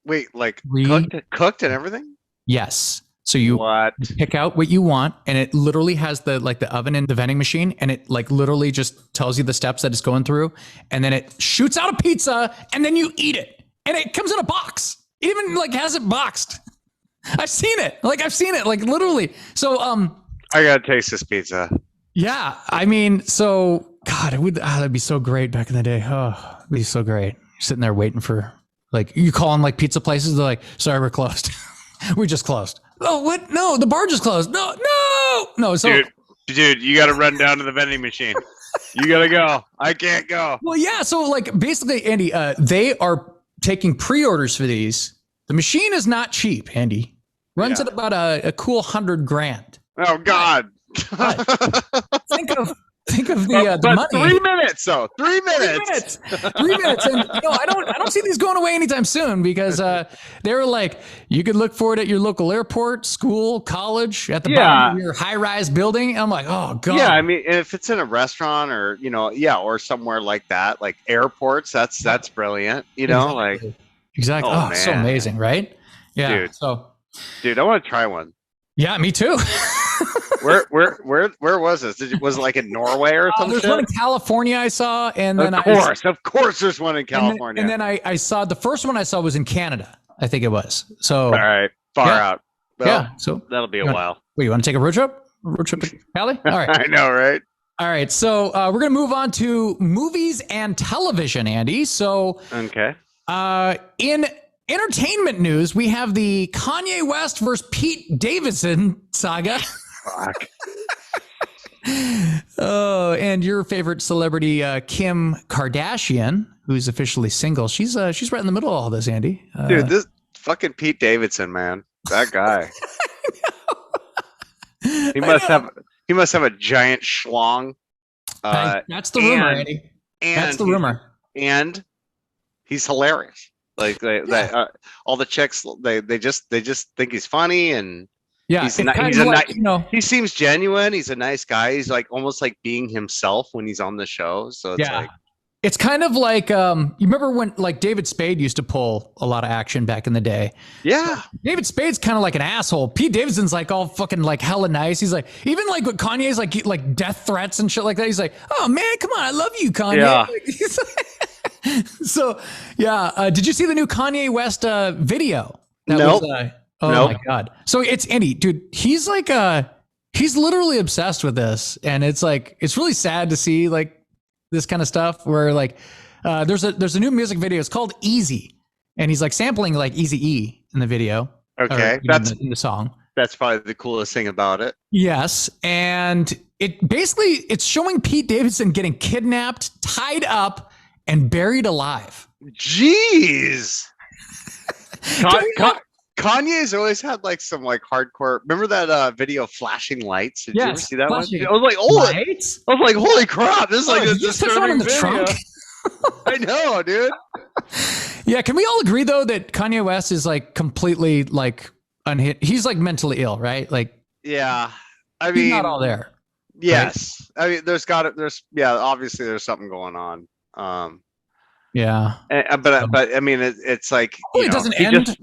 Wait, like Three. cooked and everything? Yes. So you What? pick out what you want, and it literally has the oven and the vending machine, and it like literally just tells you the steps that it's going through, and then it shoots out a pizza, and then you eat it, and it comes in a box. It even like has it boxed. I've seen it, like literally. So I gotta taste this pizza. yeah, I mean, so God, that'd be so great back in the day. Oh, it'd be so great. You're sitting there waiting for, like, you call in like pizza places, they're like, sorry, we're closed. We just closed. Oh, what? No, the bar just closed. No. So, dude, you got to run down to the vending machine. You got to go. I can't go. Well, yeah. So, like, basically, Andy, they are taking pre-orders for these. The machine is not cheap, Andy. Runs at about a cool $100,000. Oh God. But think of the money. 3 minutes, though. 3 minutes. 3 minutes, and I don't see these going away anytime soon, because they were like, you could look for it at your local airport, school, college, at the bottom of your high-rise building. And I'm like, oh God. Yeah, I mean, if it's in a restaurant or or somewhere like that, like airports, that's brilliant. Exactly. Oh, So man. amazing, right? Yeah. Dude, I want to try one. Yeah, me too. Where was this? Was it like in Norway or something? There's one in California I saw, and then of course, there's one in California. And then I saw the first one I saw was in Canada. I think it was. So all right, far out. Well, so that'll be a while. Wait, you want to take a road trip? Road trip to Cali? All right. I know, right? All right. So we're gonna move on to movies and television, Andy. So okay. In entertainment news, we have the Kanye West versus Pete Davidson saga. Fuck. Oh, and your favorite celebrity, Kim Kardashian, who's officially single. She's right in the middle of all this, Andy. Dude, this fucking Pete Davidson, man, that guy. He must have a giant schlong. That's the rumor, Andy. That's the rumor. And he's hilarious. Like all the chicks, they just think he's funny, and yeah, he seems genuine. He's a nice guy. He's like almost like being himself when he's on the show. So it's like, it's kind of like you remember when like David Spade used to pull a lot of action back in the day. Yeah, David Spade's kind of like an asshole. Pete Davidson's like all fucking like hella nice. He's like, even like with Kanye's like death threats and shit like that. He's like, oh man, come on, I love you, Kanye. Yeah. So yeah, did you see the new Kanye West video? Nope. My God. So it's Andy, dude. He's like he's literally obsessed with this, and it's like it's really sad to see like this kind of stuff where like there's a new music video. It's called Easy, and he's like sampling like Eazy-E in the video. Okay, that's in the song. That's probably the coolest thing about it. Yes, and it's showing Pete Davidson getting kidnapped, tied up, and buried alive. Jeez. Kanye's always had like some like hardcore. Remember that video Flashing Lights? Did you ever see that one? I was like, holy crap, this is like a disturbing video. Trunk? I know, dude. Yeah, can we all agree though that Kanye West is like completely like unhit? He's like mentally ill, right? Like, yeah, I mean, he's not all there. Yes, right? I mean, obviously there's something going on. Yeah, but I mean, it's like it doesn't end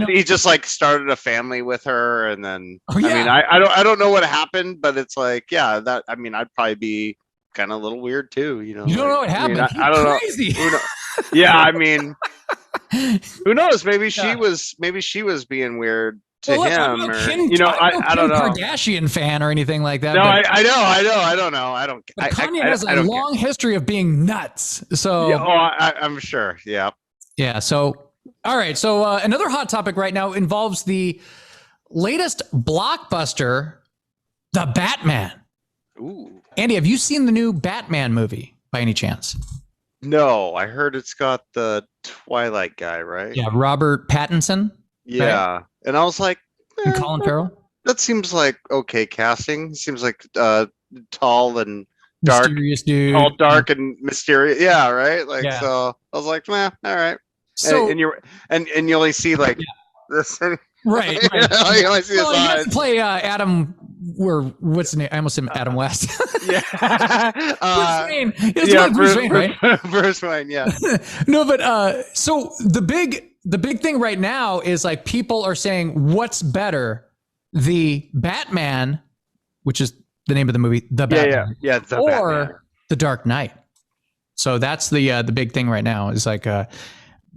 he just like started a family with her, and then I mean, I don't know what happened, but it's like that. I mean, I'd probably be kind of a little weird too. You don't know what happened. I don't know. Yeah, I mean, who knows? Maybe she was being weird to him, or I don't know. Kardashian fan or anything like that. No, I don't know. Kanye has a long history of being nuts. So I'm sure. Yeah. Yeah. So all right. So another hot topic right now involves the latest blockbuster, The Batman. Ooh. Andy, have you seen the new Batman movie by any chance? No, I heard it's got the Twilight guy, right? Yeah, Robert Pattinson. Yeah. Right? And I was like, and Colin Farrell. That seems like okay casting. Seems like tall and dark, mysterious dude. Tall, dark, and mysterious. Yeah, right. Like so, I was like, all right. So and you only see like this. Right. You only see his eyes. You have to play Adam what's his name? I almost said Adam West. Yeah. Bruce Wayne. Yeah, Bruce Wayne, right? Bruce Wayne, yeah. No, but so the big thing right now is like people are saying, what's better, the Batman, which is the name of the movie, the Batman, yeah, or Batman. the Dark Knight. So that's the big thing right now is like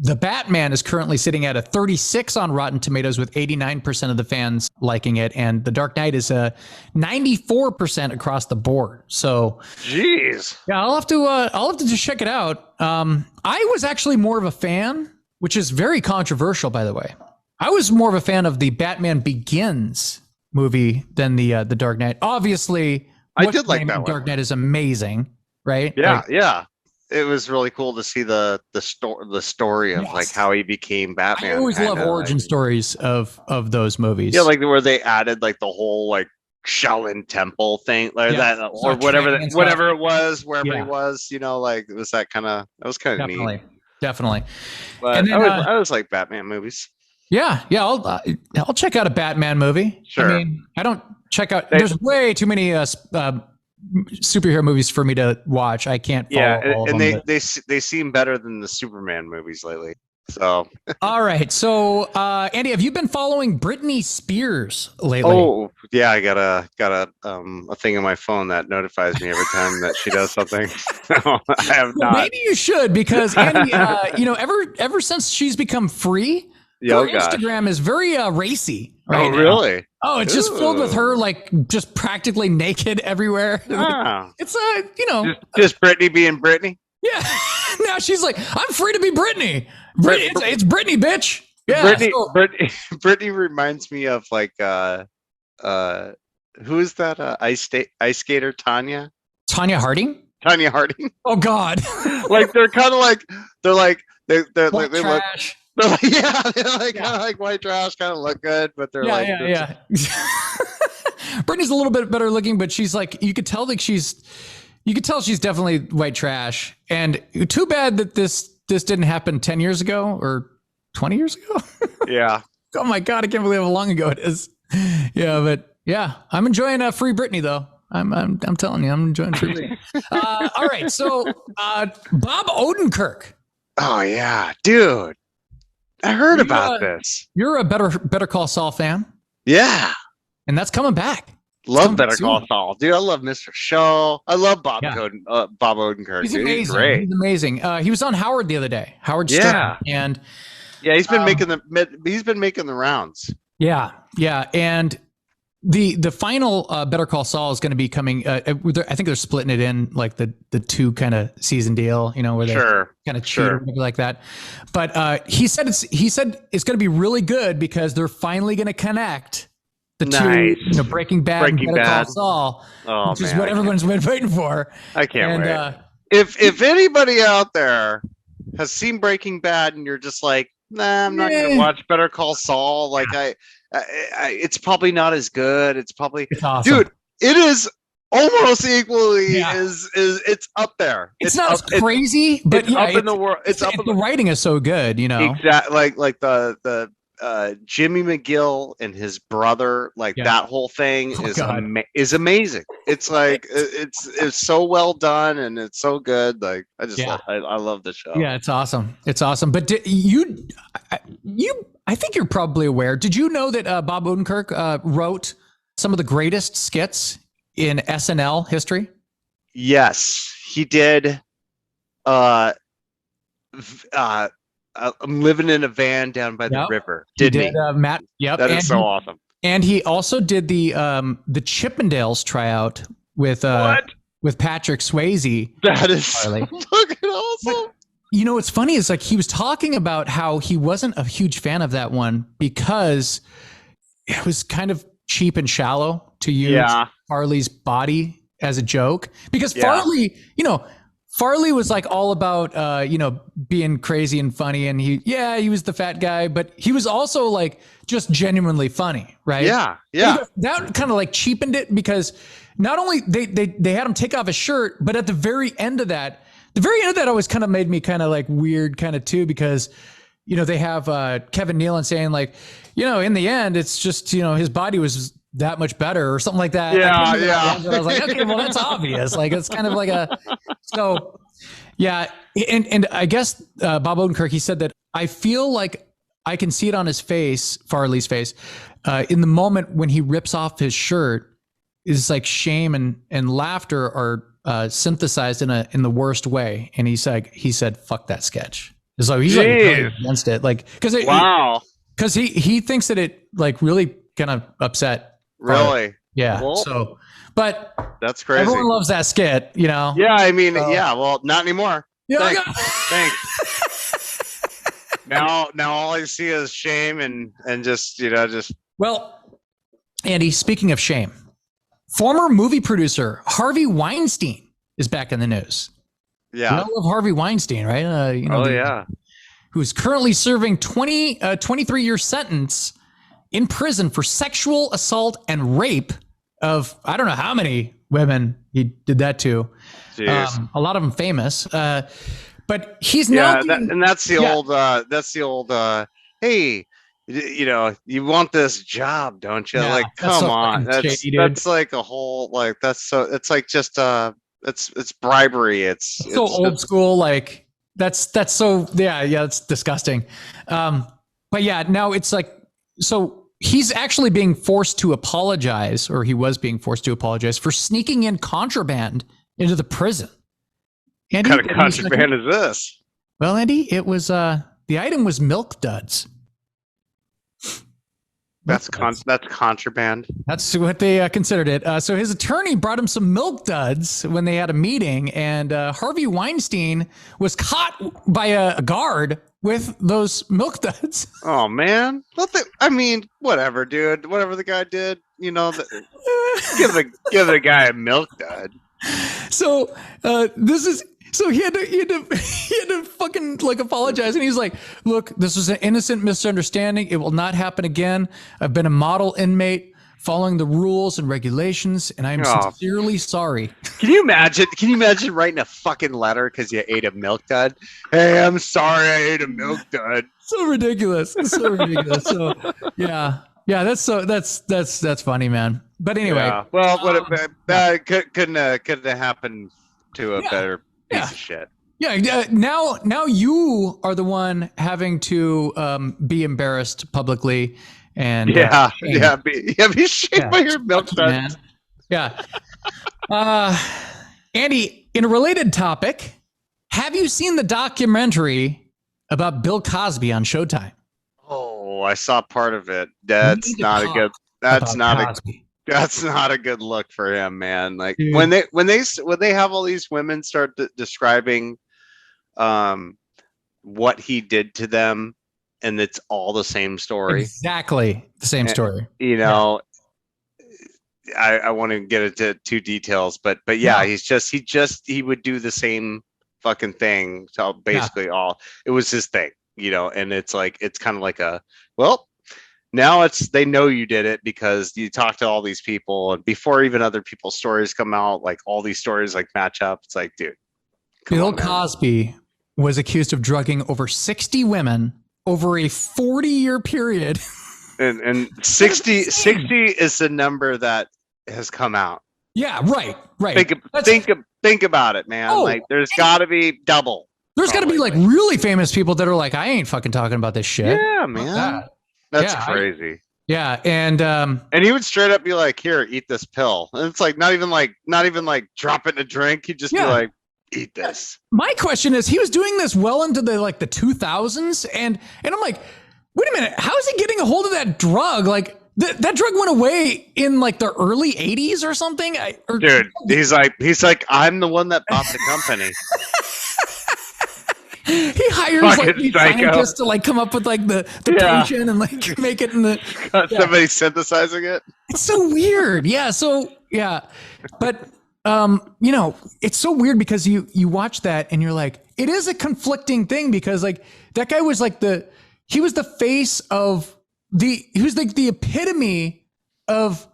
the Batman is currently sitting at a 36 on Rotten Tomatoes with 89% of the fans liking it, and the Dark Knight is a 94% across the board. So, jeez, yeah, I'll have to just check it out. I was actually more of a fan, which is very controversial, by the way. I was more of a fan of the Batman Begins movie than the Dark Knight. Obviously, I did like that one. Dark Knight is amazing, right? Yeah, yeah. It was really cool to see the story of like how he became Batman. I always love origin stories of those movies. Yeah, like where they added like the whole like Shaolin temple thing, like that, or whatever it was, wherever he was. You know, like it was that was kind of neat. Definitely. But and then, I was like Batman movies. Yeah, I'll check out a Batman movie. Sure. I mean, I don't check out. There's way too many superhero movies for me to watch. I can't follow all of them. They seem better than the Superman movies lately. So all right. So Andy, have you been following Britney Spears lately? Oh yeah, I got a thing on my phone that notifies me every time that she does something. No, I have not. Maybe you should, because Andy, ever since she's become free, her Instagram is very racy. Right now. Really? Oh, it's just filled with her, like, just practically naked everywhere. Ah. It's just Britney being Britney. Yeah. Now she's like, I'm free to be Britney. It's Britney, bitch. Yeah. Britney reminds me of like who is that ice skater Tanya Harding. Oh God. Like they're kind of like they're like they trash. They're like, they're like kind of like white trash, kind of look good, but they're yeah. Britney's a little bit better looking, but she's like, you could tell she's definitely white trash. And too bad that this didn't happen 10 years ago or 20 years ago. Yeah. Oh my God, I can't believe how long ago it is. Yeah, but yeah, I'm enjoying Free Britney though. I'm telling you, I'm enjoying Free Britney. All right, so Bob Odenkirk. Oh yeah, dude. I heard about this. You're a Better Call Saul fan. Yeah. And that's coming back. Love Better Call Saul. Dude, I love Mr. Show. I love Bob Odenkirk. He's amazing. He's great. He's amazing. He was on Howard the other day. Howard Stern. And he's been making the rounds. Yeah. And the final Better Call Saul is going to be coming. I think they're splitting it in like the two kind of season deal, where they kind of cheat or whatever like that. But he said it's going to be really good because they're finally going to connect the two, Breaking Bad and Better Call Saul, which is what everyone's been waiting for. I can't wait. If anybody out there has seen Breaking Bad and you're just like, nah, I'm not going to watch Better Call Saul, like it's probably not as good. It's awesome. Dude, it is almost equally it's up there. It's not as crazy, but it's up in the world. The writing is so good, Exactly, like the Jimmy McGill and his brother, that whole thing is amazing. It's like it's so well done and it's so good. Like I love the show. Yeah, it's awesome. But I think you're probably aware. Did you know that Bob Odenkirk wrote some of the greatest skits in SNL history? Yes, he did. I'm living in a van down by the river. Didn't he? Matt. Yep. That is so awesome. And he also did the Chippendales tryout with Patrick Swayze. That is fucking awesome. But, what's funny is like he was talking about how he wasn't a huge fan of that one because it was kind of cheap and shallow to use Farley's body as a joke. Because Farley was like all about being crazy and funny, and he was the fat guy, but he was also like just genuinely funny, right? Yeah. That kind of like cheapened it because not only they had him take off his shirt, but at the very end of that always kind of made me kind of like weird kind of too, because they have Kevin Nealon saying like, in the end it's just his body was that much better or something like that. Yeah, I was like, okay, well, that's obvious. Like, it's kind of like so yeah. And I guess Bob Odenkirk, he said that I feel like I can see it on his face, Farley's face, in the moment when he rips off his shirt. Is like shame and laughter are synthesized in the worst way. And he said, fuck that sketch. So he's like really against it. Like, because he thinks that it like really kind of upset. Really? Yeah. Well, so, but that's crazy. Everyone loves that skit, you know? Yeah. I mean, yeah, well, not anymore. Yeah. Thanks. Now all I see is shame and just. Well, Andy, speaking of shame, former movie producer Harvey Weinstein is back in the news. Yeah. You love Harvey Weinstein, right? Yeah. Who's currently serving 23-year sentence in prison for sexual assault and rape of, I don't know how many women he did that to. A lot of them famous. But he's now that's the old hey, you want this job, don't you? Yeah, like, come on. That's like a whole, like, it's like just, it's bribery. It's so old school. Like that's so, it's disgusting. But yeah, now it's like, so he's actually being forced to apologize, or he was being forced to apologize for sneaking in contraband into the prison. Andy, what kind of contraband is this? Well, Andy, it was, the item was milk duds. That's contraband. That's what they considered it. So his attorney brought him some milk duds when they had a meeting, and Harvey Weinstein was caught by a guard with those milk duds. Oh man, whatever, dude. Whatever the guy did, give the guy a milk dud. So So he had to fucking like apologize. And he's like, look, this was an innocent misunderstanding. It will not happen again. I've been a model inmate following the rules and regulations, and I'm sincerely sorry. Can you imagine writing a fucking letter because you ate a milk dud? Hey, I'm sorry I ate a milk dud. So ridiculous. It's so ridiculous. So that's funny, man. But anyway. Yeah. Well, that couldn't have happened to a better piece of shit. Yeah. Now you are the one having to be embarrassed publicly and be shamed by your milk dud. Yeah. Andy, in a related topic, have you seen the documentary about Bill Cosby on Showtime? Oh, I saw part of it. That's not a good look for him, man. Like when they have all these women start describing what he did to them, and it's all the same story. Exactly the same story. I want to get into two details, but he would do the same fucking thing. So basically it was his thing, and it's like, it's kind of like now they know you did it because you talk to all these people, and before even other people's stories come out, like all these stories like match up. It's like, dude, Bill Cosby was accused of drugging over 60 women over a 40-year period. and 60 is the number that has come out. Yeah, right. Think about it, man. Like there's got to be double. There's got to be like really famous people that are like, I ain't fucking talking about this shit. Yeah, man. That's crazy. And he would straight up be like, "Here, eat this pill." And it's like not even like drop it in a drink. He'd just be like, "Eat this." My question is, he was doing this well into the 2000s, and I'm like, wait a minute, how is he getting a hold of that drug? Like that drug went away in like the early 80s or something. Dude, he's like, I'm the one that bought the company. He hires like these scientists to like come up with like the potion and like make it in the somebody synthesizing it. It's so weird. Yeah. So but it's so weird because you watch that and you're like, it is a conflicting thing because like that guy was like he was the face of he was like the epitome of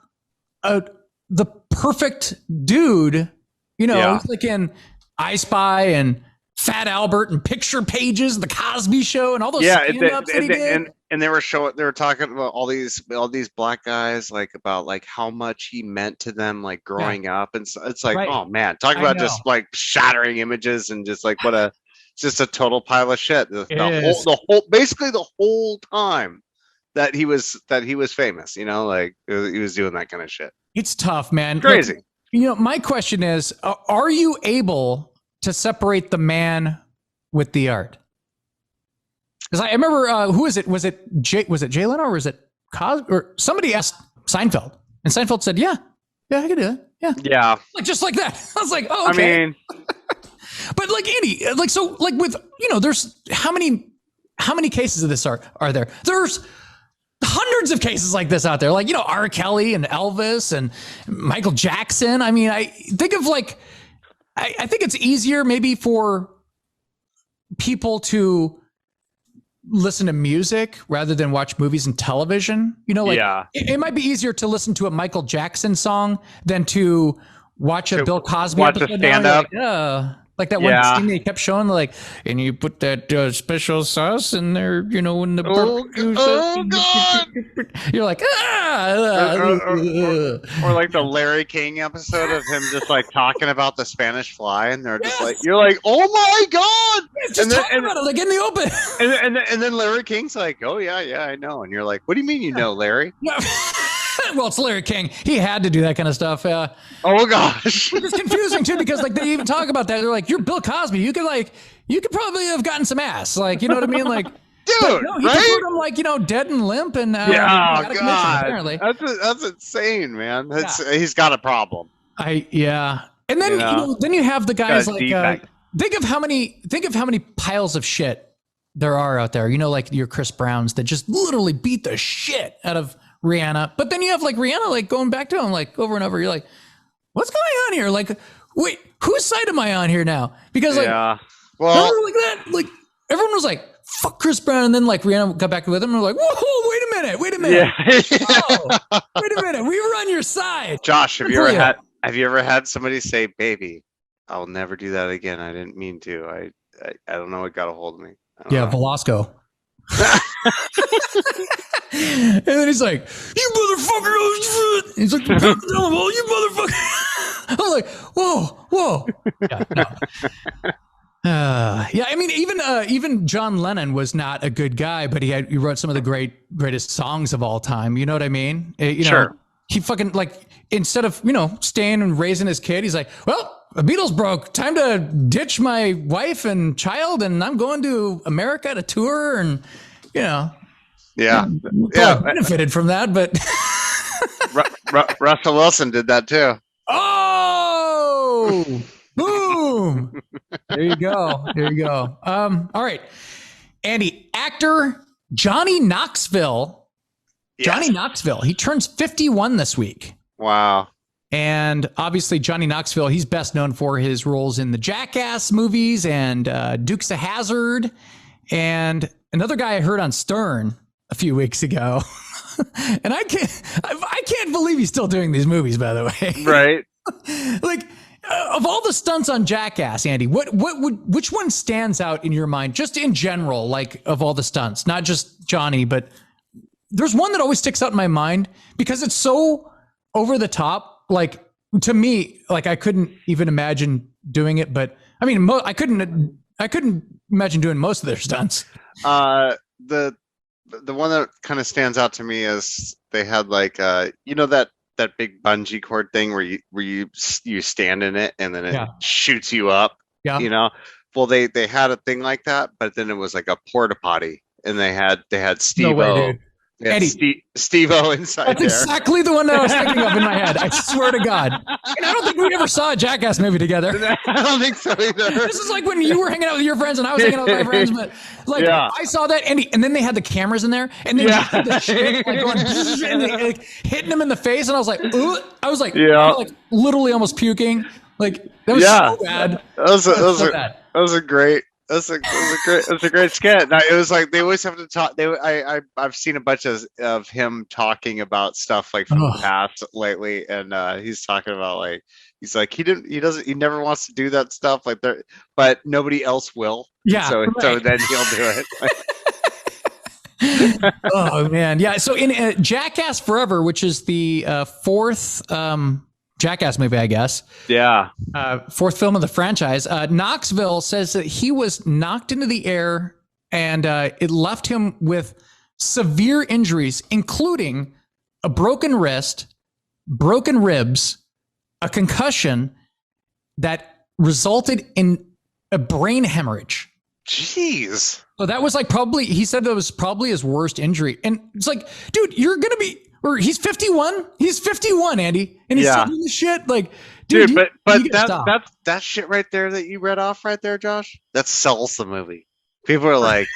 the perfect dude. He's like in I Spy and Fat Albert and Picture Pages, The Cosby Show, and all those stand-ups that he did. and they were talking about all these black guys, like about like how much he meant to them, like growing up, and so it's like, oh man, talk about just like shattering images and just like just a total pile of shit. The whole basically the whole time that he was famous, like he was doing that kind of shit. It's tough, man. Crazy. Like, my question is, are you able to separate the man with the art? Because I remember, who is it? Was it Jay Leno or was it Cosby? Or somebody asked Seinfeld, and Seinfeld said, "Yeah, I can do that. Yeah, like just like that." I was like, "Oh, okay." I mean, but like Andy, like so, like with there's how many cases of this are there? There's hundreds of cases like this out there, like R. Kelly and Elvis and Michael Jackson. I mean, I think of like, I think it's easier maybe for people to listen to music rather than watch movies and television. It might be easier to listen to a Michael Jackson song than to watch a Bill Cosby episode. A stand-up. Like that one scene they kept showing, like, and you put that special sauce in there, in the barbecue. Oh God! You're like, or like the Larry King episode of him just like talking about the Spanish Fly, and they're just like, you're like, oh my God! Just talking about it, like in the open. And then Larry King's like, oh yeah, I know, and you're like, what do you mean you know, Larry? Well, it's Larry King. He had to do that kind of stuff. Oh gosh, it's confusing too, because like they even talk about that. They're like, "You're Bill Cosby. You could probably have gotten some ass. Like, you know what I mean? Like, dude, no, he put him like dead and limp and God, apparently. That's insane, man. He's got a problem. And then then you have the guys like think of how many piles of shit there are out there. Like your Chris Browns that just literally beat the shit out of Rihanna, but then you have like Rihanna like going back to him like over and over. You're like, what's going on here? Like, wait, whose side am I on here now? Because like, like that, like everyone was like, fuck Chris Brown, and then like Rihanna got back with him and we're like, whoa, wait a minute, wait a minute, we were on your side. Josh, have you ever had somebody say, "Baby, I'll never do that again. I didn't mean to. I don't know what got a hold of me." Velasco. And then he's like, "You motherfucker!" He's like, "You motherfucker!" I was like, "Whoa!" I mean, even John Lennon was not a good guy, but he wrote some of the greatest songs of all time. You know what I mean? Sure. He fucking like instead of staying and raising his kid, he's like, "Well, the Beatles broke. Time to ditch my wife and child, and I'm going to America to tour." And benefited from that, but Russell Wilson did that too. Oh, boom! There you go. All right, Andy, actor Johnny Knoxville. Yes. Johnny Knoxville. He turns 51 this week. Wow. And obviously, Johnny Knoxville, he's best known for his roles in the Jackass movies and Dukes of Hazzard. And another guy I heard on Stern a few weeks ago, and I can't believe he's still doing these movies, by the way. Right. Like, of all the stunts on Jackass, Andy, which one stands out in your mind, just in general, like of all the stunts, not just Johnny, but there's one that always sticks out in my mind because it's so over the top. Like, to me, like I couldn't even imagine doing it, but I mean, I couldn't imagine doing most of their stunts. The one that kind of stands out to me is they had like that big bungee cord thing where you stand in it and then it shoots you up. Yeah. Well, they had a thing like that, but then it was like a porta potty, and they had Steve-O. Steve-O inside. That's exactly the one that I was thinking of in my head. I swear to God. And I don't think we ever saw a Jackass movie together. I don't think so either. This is like when you were hanging out with your friends and I was hanging out with my friends. But like I saw that, and then they had the cameras in there, and then the shit like going and they, like, hitting them in the face, and I was like, ooh. I was like literally almost puking. Like that was so bad. That was a great. That's a great skit. Now, it was like they always have to talk. I've seen a bunch of him talking about stuff like from the past lately, and he's talking about like he's like he never wants to do that stuff like there, but nobody else will. Yeah. So then he'll do it. Oh man, yeah. So in Jackass Forever, which is the fourth Jackass movie, I guess. Yeah. Fourth film of the franchise. Knoxville says that he was knocked into the air and it left him with severe injuries, including a broken wrist, broken ribs, a concussion that resulted in a brain hemorrhage. Jeez. So that was like he said that was probably his worst injury. And it's like, dude, you're going to be, or he's 51. He's 51, Andy. And he's still doing this shit. Like, dude, but that shit right there that you read off right there, Josh, that sells the movie. People are like,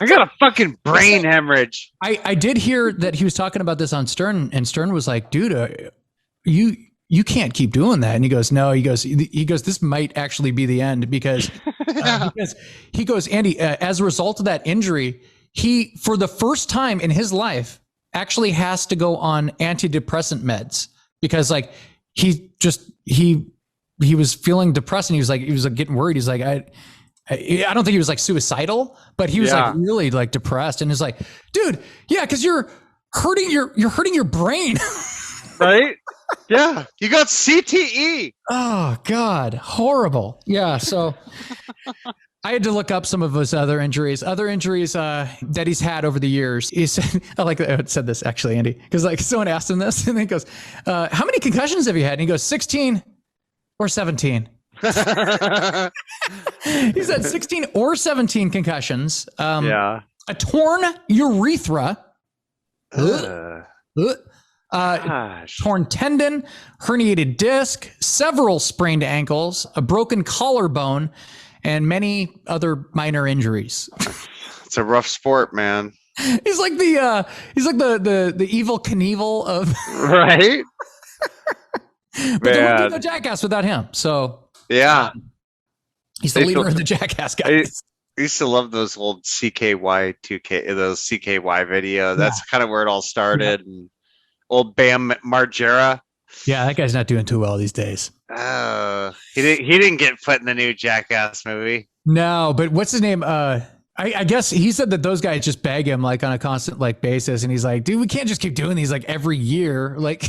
I got a fucking brain hemorrhage. I did hear that he was talking about this on Stern, and Stern was like, dude, you can't keep doing that. And he goes, no, he goes, this might actually be the end because he goes, Andy, as a result of that injury, he, for the first time in his life, actually has to go on antidepressant meds because like he was feeling depressed and he was like getting worried. He's like, I don't think he was like suicidal, but he was like really like depressed and is like, dude, yeah, because you're hurting your brain. Right? Yeah. You got CTE. Oh God. Horrible. Yeah. So I had to look up some of his other injuries that he's had over the years. He said, I said this actually, Andy, because like someone asked him this and he goes, how many concussions have you had? And he goes, 16 or 17. He's had 16 or 17 concussions. A torn urethra. Torn tendon, herniated disc, several sprained ankles, a broken collarbone, and many other minor injuries. It's a rough sport, man. He's like the evil Knievel of right. But there would be no Jackass without him. So yeah, he's the leader of the Jackass guys. I used to love those old CKY 2K, those CKY video. That's kind of where it all started. Yeah. And old Bam Margera. Yeah, that guy's not doing too well these days. He didn't get put in the new Jackass movie. No, but what's his name? I guess he said that those guys just beg him like on a constant like basis, and he's like, dude, we can't just keep doing these like every year. Like,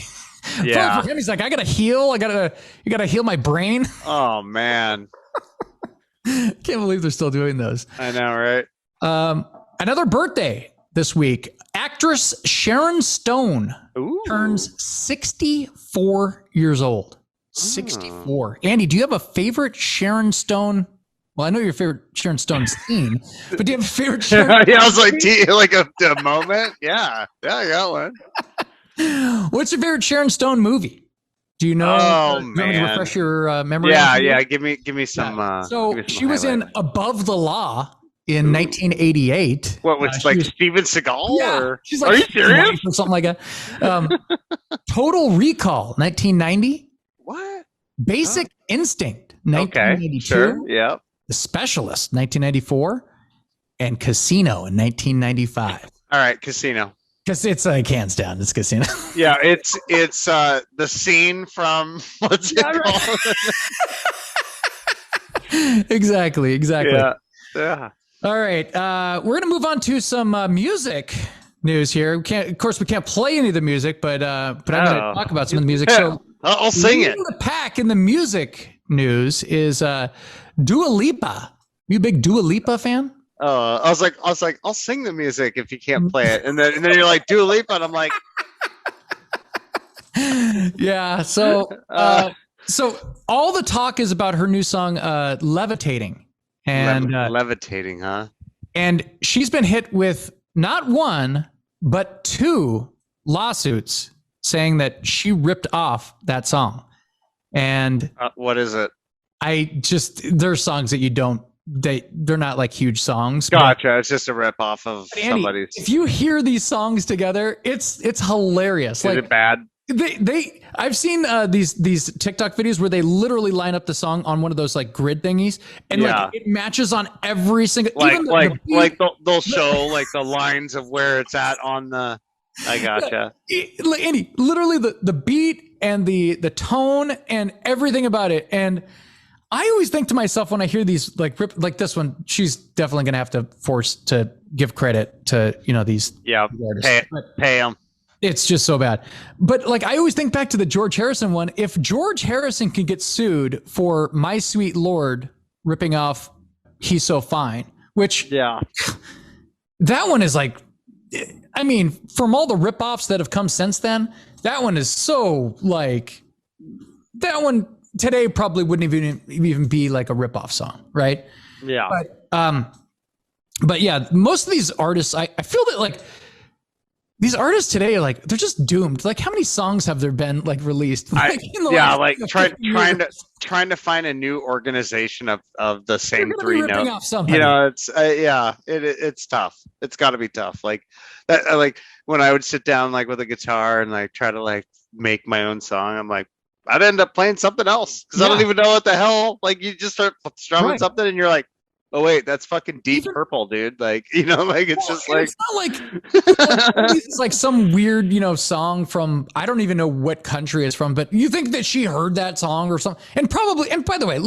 yeah. For him, he's like, I gotta heal. You gotta heal my brain. Oh man, can't believe they're still doing those. I know, right? Another birthday this week. Actress Sharon Stone turns 64 years old. 64. Andy, do you have a favorite Sharon Stone? Well, I know your favorite Sharon Stone scene, but do you have a favorite Sharon Yeah, I was like, like a moment? Yeah, I got one. What's your favorite Sharon Stone movie? Do you know? Oh, man. Refresh your memory? Yeah. Give me some. So she was in Above the Law in 1988. What was like Steven Seagal? Yeah, or she's like, are you serious? Or something like that. Total Recall, 1990. What? Basic Instinct, 1992. Okay, sure. Yep. The Specialist, 1994, and Casino in 1995. All right, Casino. Because it's like hands down, it's Casino. Yeah, it's the scene from what's it called? Exactly. Yeah. All right, we're gonna move on to some music news here. We can't play any of the music, but I'm gonna talk about some of the music. So I'll sing it. The pack in the music news is Dua Lipa. You a big Dua Lipa fan? I was like, I'll sing the music if you can't play it, and then you're like Dua Lipa, and I'm like, yeah. So all the talk is about her new song, "Levitating." And levitating, huh? And she's been hit with not one, but 2 lawsuits saying that she ripped off that song. And what is it? There's songs that they're not like huge songs. Gotcha. It's just a rip off of somebody's. If you hear these songs together, it's hilarious. Is it bad? I've seen these TikTok videos where they literally line up the song on one of those like grid thingies, and like it matches on every single. They'll show like the lines of where it's at on the. I gotcha. Andy, literally the beat and the tone and everything about it, and I always think to myself when I hear these like this one, she's definitely going to have to force to give credit to, these artists. Pay them. It's just so bad. But like, I always think back to the George Harrison one. If George Harrison can get sued for My Sweet Lord ripping off He's So Fine, which that one is like, I mean, from all the ripoffs that have come since then, that one is so like, that one today probably wouldn't even be like a ripoff song, right? Yeah. But yeah, most of these artists, I feel that like these artists today are like, they're just doomed. Like, how many songs have there been like released? Like, trying to find a new organization of the same three notes. It's tough. It's got to be tough. Like that, like when I would sit down like with a guitar and like try to like make my own song, I'm like, I'd end up playing something else because I don't even know what the hell. Like you just start strumming something and you're like, oh wait, that's fucking Deep Purple, dude. Like, like it's just like, it's not like it's like some weird, song from, I don't even know what country it's from, but you think that she heard that song or something. And probably, and by the way,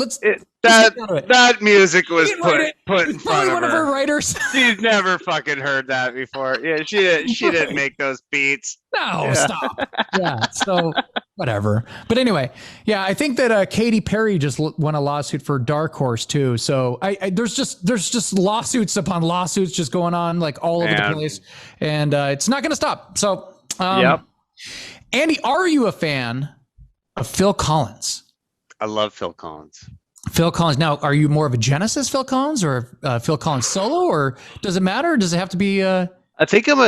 that music was put in front of one of her writers. She's never fucking heard that before. Yeah, she didn't make those beats. No, stop. Yeah, so whatever. But anyway, yeah, I think that Katy Perry just won a lawsuit for Dark Horse too. So there's just lawsuits upon lawsuits just going on like all over the place, and it's not going to stop. So, Andy, are you a fan of Phil Collins? I love Phil Collins. Phil Collins. Now, are you more of a Genesis Phil Collins or Phil Collins solo, or does it matter? Does it have to be? I think I'm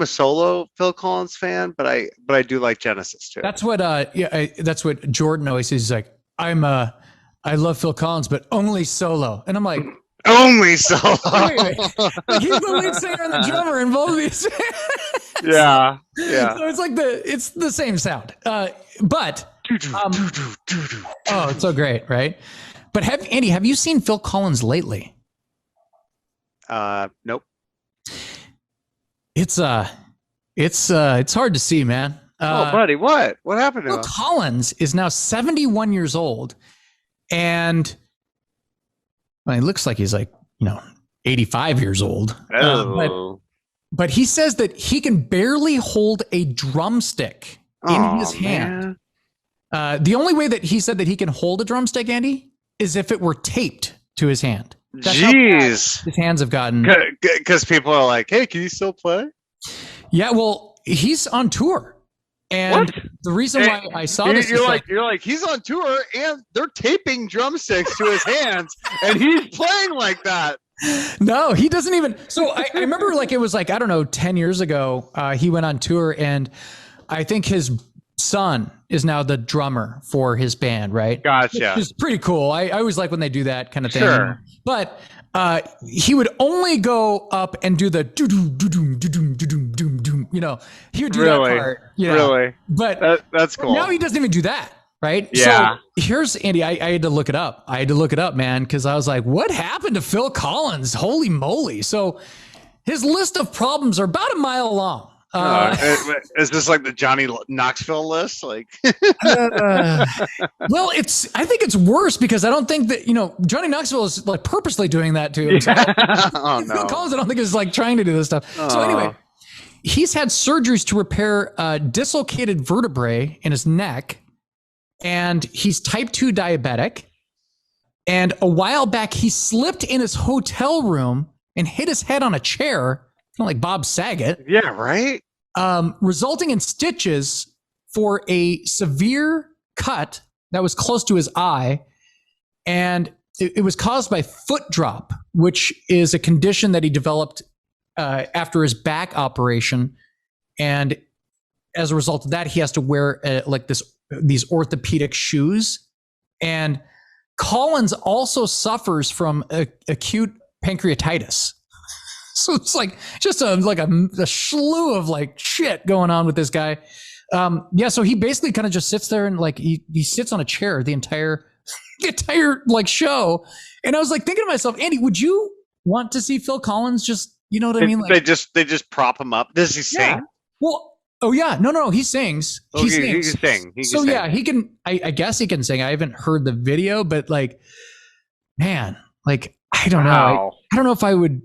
a solo Phil Collins fan, but I do like Genesis too. That's what that's what Jordan always says. He's like, I love Phil Collins, but only solo. And I'm like, only solo. Wait. Like, he's the lead singer and the drummer in both of these. Yeah. So it's like it's the same sound. But oh, it's so great, right? But Andy, have you seen Phil Collins lately? Nope. It's hard to see, man. Buddy, what happened to Phil him? Collins is now 71 years old, and he looks like he's like 85 years old. But he says that he can barely hold a drumstick in his hand. The only way that he said that he can hold a drumstick, Andy, is if it were taped to his hand. That's Jeez, his hands have gotten. Because people are like, "Hey, can you still play?" Yeah, well, he's on tour, and the reason why I saw this, you're like, he's on tour, and they're taping drumsticks to his hands, and he's playing like that. No, he doesn't even. So I remember, like, it was like, I don't know, 10 years ago, he went on tour, and I think his son is now the drummer for his band, right? Gotcha. Which is pretty cool. I always like when they do that kind of thing. Sure. But he would only go up and do the do-doom, do-doom, do-doom, do-doom, doom. He would do that part. Really? But that's cool. Now he doesn't even do that, right? Yeah. So here's, Andy, I had to look it up. man, because I was like, what happened to Phil Collins? Holy moly. So his list of problems are about a mile long. Is this like the Johnny Knoxville list? Like, well, I think it's worse because I don't think that, Johnny Knoxville is like purposely doing that to himself. Oh, no. Phil Collins, I don't think is like trying to do this stuff. So anyway, he's had surgeries to repair dislocated vertebrae in his neck, and he's type 2 diabetic. And a while back, he slipped in his hotel room and hit his head on a chair, kind of like Bob Saget. Yeah, right. Resulting in stitches for a severe cut that was close to his eye. And it was caused by foot drop, which is a condition that he developed after his back operation. And as a result of that, he has to wear these orthopedic shoes. And Collins also suffers from acute pancreatitis. So it's like just a slew of like shit going on with this guy. So he basically kind of just sits there and like he sits on a chair the entire like show. And I was like thinking to myself, Andy, would you want to see Phil Collins just, you know what I mean? Like, they just prop him up. Does he sing? Well, Oh yeah, no, he sings. Oh, he can sing. He can so sing. yeah, he can. I guess he can sing. I haven't heard the video, but like, man, like I don't know. I don't know if I would.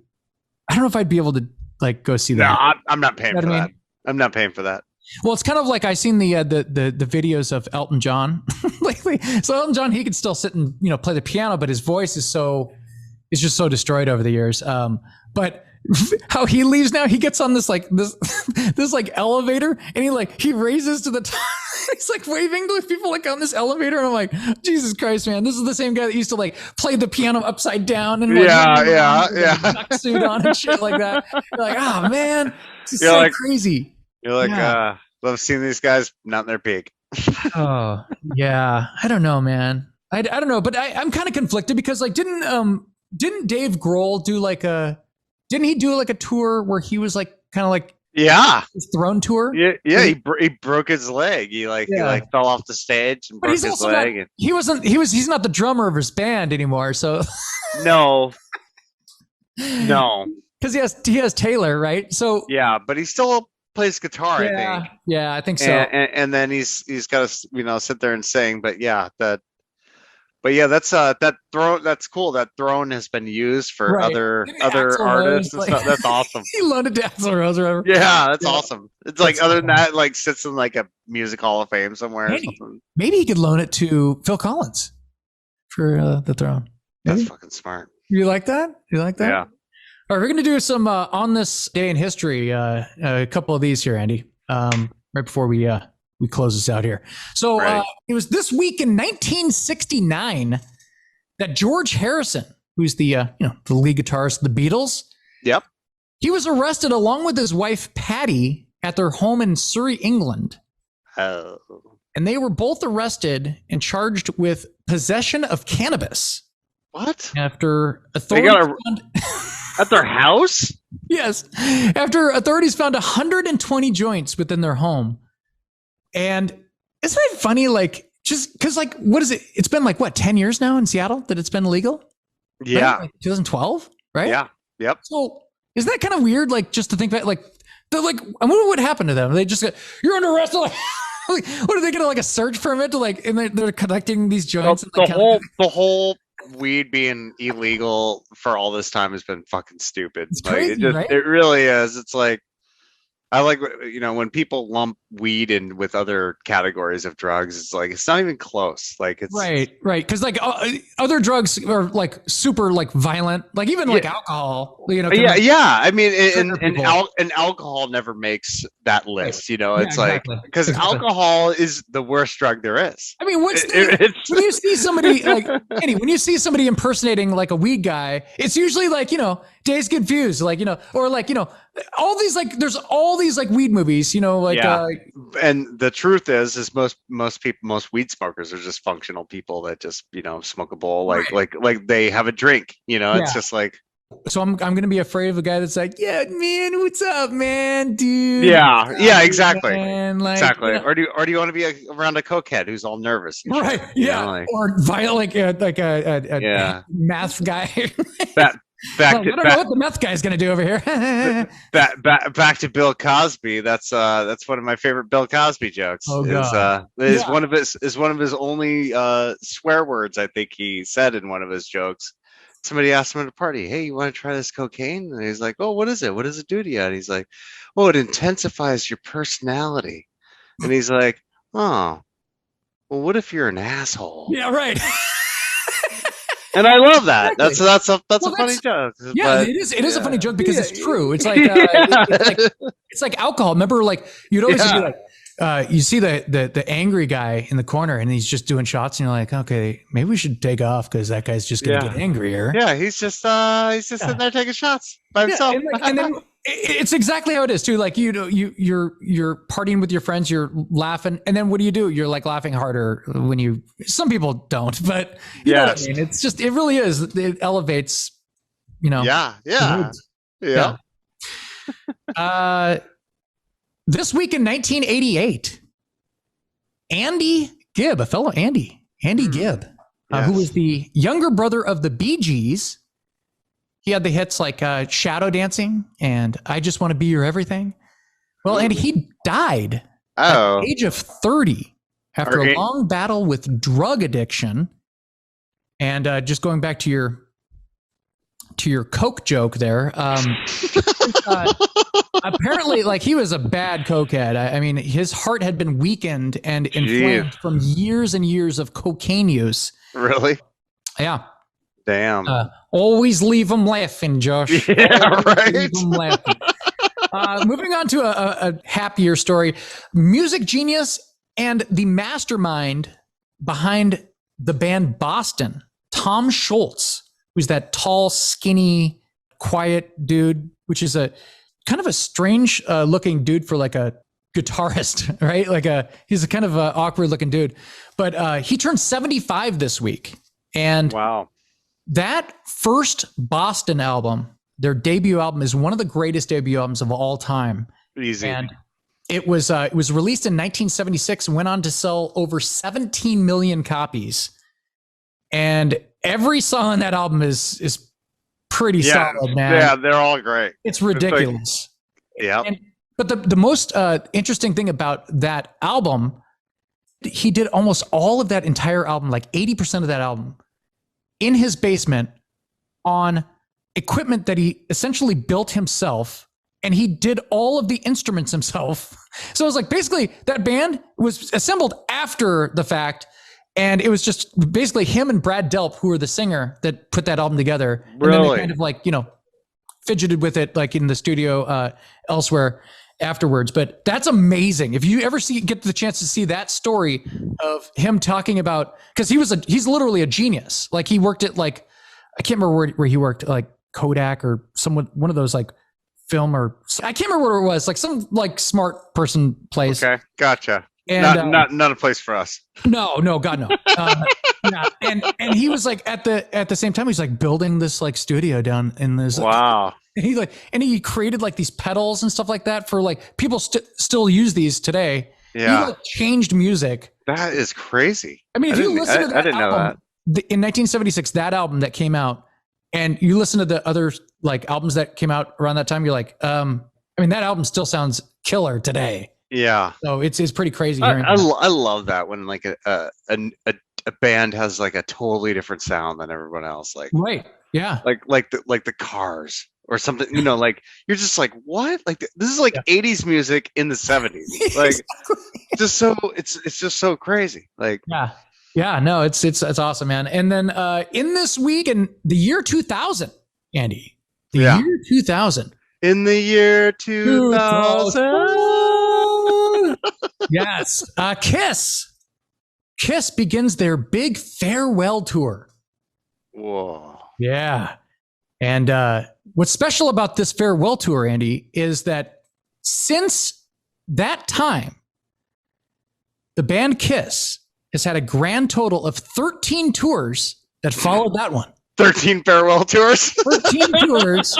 I don't know if I'd be able to like go see that. No, I'm not paying for that. I'm not paying for that. Well, it's kind of like I seen the videos of Elton John lately. So Elton John, he could still sit and play the piano, but his voice is just so destroyed over the years. But how he leaves now, he gets on this elevator, and he raises to the top. He's like waving to people like on this elevator, and I'm like, Jesus Christ, man! This is the same guy that used to like play the piano upside down and like, suit on and shit like that. You're like, oh man, this is so like, crazy. You're like, I've seen these guys not in their peak. Oh yeah, I don't know, man. I don't know, but I'm kind of conflicted because like didn't Dave Grohl do like a tour where he was like kind of like his throne tour? Yeah, he broke his leg. He fell off the stage and broke his leg. He's not the drummer of his band anymore, so no, because he has Taylor, right? So yeah, but he still plays guitar. I think. Yeah, I think so. And then he's got to sit there and sing. But yeah, that's that throne. That's cool. That throne has been used for other artists and stuff. That's awesome. He loaned it to Axl Rose or whatever. Yeah, that's awesome. It's like other than that, like sits in like a music hall of fame somewhere or something. Maybe he could loan it to Phil Collins for the throne. Maybe? That's fucking smart. You like that? Yeah. All right, we're going to do some on this day in history. A couple of these here, Andy. Right before we close this out here. So it was this week in 1969 that George Harrison, who's the lead guitarist of the Beatles, he was arrested along with his wife Patty at their home in Surrey, England. Oh. And they were both arrested and charged with possession of cannabis. What? After authorities at their house? Yes. After authorities found 120 joints within their home. And isn't it funny? Like, just because, like, what is it? It's been like, what, 10 years now in Seattle that it's been illegal? Yeah. Right? Like 2012, right? Yeah. Yep. So isn't that kind of weird? Like, just to think that, like, they're like, I wonder what happened to them. They just got, you're under arrest. Like, what are they going to like a search permit to like, and they're collecting these joints? The whole weed being illegal for all this time has been fucking stupid. It's crazy, right? It really is. It's like, I like, when people lump weed in with other categories of drugs, it's like, it's not even close. Like, it's right. Because like other drugs are like super like violent, like even like alcohol, I mean, and alcohol never makes that list, it's like, because alcohol is the worst drug there is. I mean, when you see somebody like, Andy, when you see somebody impersonating like a weed guy, it's usually like, Days Confused, like, or like, all these like there's all these like weed movies, and the truth is most weed smokers are just functional people that just smoke a bowl like they have a drink, it's just like. So I'm gonna be afraid of a guy that's like, yeah, man, what's up, man, dude? Yeah, exactly, man? Like, exactly. Or do you want to be around a cokehead who's all nervous? Right? Yeah. Or violent, like a math guy. I don't know what the meth guy's gonna do over here. back to Bill Cosby. That's one of my favorite Bill Cosby jokes. Oh, God. Is one of his only swear words. I think he said in one of his jokes. Somebody asked him at a party, "Hey, you want to try this cocaine?" And he's like, "Oh, what is it? What does it do to you?" And he's like, "Oh, it intensifies your personality." And he's like, "Oh, well, what if you're an asshole?" Yeah, right. And I love that. Exactly. That's a funny joke. Yeah, it is a funny joke because it's true. It's like it's like alcohol. Remember, like you'd always be like, you see the angry guy in the corner and he's just doing shots, and you're like, okay, maybe we should take off because that guy's just gonna get angrier. Yeah, he's just sitting there taking shots by himself. And then it's exactly how it is too. Like you're partying with your friends, you're laughing, and then what do? You're like laughing harder when some people don't, but you know what I mean. It's just, it really is. It elevates, Yeah. This week in 1988, Andy Gibb, a fellow Andy Gibb, who was the younger brother of the Bee Gees. He had the hits like Shadow Dancing and I Just Want to Be Your Everything. Well, and died at the age of 30 after a long battle with drug addiction. And just going back to your Coke joke there, apparently, like, he was a bad cokehead. I mean, his heart had been weakened and inflamed from years and years of cocaine use. Really? Yeah. Damn. Always leave them laughing, Josh. Yeah, right. Leave them laughing. Moving on to a happier story. Music genius and the mastermind behind the band Boston, Tom Schultz, who's that tall, skinny, quiet dude, which is a kind of a strange looking dude for like a guitarist, right? He's a kind of awkward looking dude, but he turned 75 this week. And wow, that first Boston album, their debut album, is one of the greatest debut albums of all time. Easy. And it was released in 1976 and went on to sell over 17 million copies. And every song on that album is pretty solid, man. Yeah, they're all great. It's ridiculous. But the most interesting thing about that album, he did almost all of that entire album, like 80% of that album, in his basement on equipment that he essentially built himself, and he did all of the instruments himself. So it was like, basically, that band was assembled after the fact, and it was just basically him and Brad Delp, who were the singer, that put that album together. And then they kind of like, fidgeted with it like in the studio elsewhere afterwards. But that's amazing. If you ever get the chance to see that story of him talking about, because he's literally a genius. Like, he worked at, like, I can't remember where he worked, like Kodak or one of those like film, or I can't remember where it was, like some like smart person place. Okay, gotcha. And not a place for us. No, God, no. Yeah, and he was like at the same time, he's like building this like studio down in this. Wow. And he created like these pedals and stuff like that for like people still use these today. Yeah. He like changed music. That is crazy. I mean, if you listen to that album, in 1976, that album that came out, and you listen to the other like albums that came out around that time, you're like, I mean, that album still sounds killer today. Yeah. So it's pretty crazy. I love that when like a band has like a totally different sound than everyone else. Like, right. Yeah. Like the Cars or something, like, you're just like, what? Like, this is like 80s music in the 70s. Like, it's just so crazy. Like, yeah, no, it's awesome, man. And then in this week, in the year 2000, Andy, year 2000. In the year 2000. Yes. Kiss begins their big farewell tour. Whoa. Yeah. And what's special about this farewell tour, Andy, is that since that time, the band Kiss has had a grand total of 13 tours that followed that one. 13 farewell tours? 13 tours.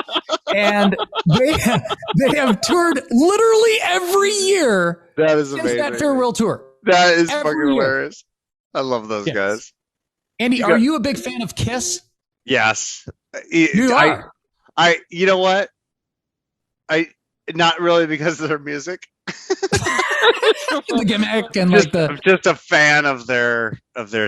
And they have toured literally every year. That is amazing. That farewell tour. That is fucking hilarious. I love those guys. Andy, are you a big fan of Kiss? Yes. You are. You know what? Not really because of their music. The gimmick and I'm just a fan of their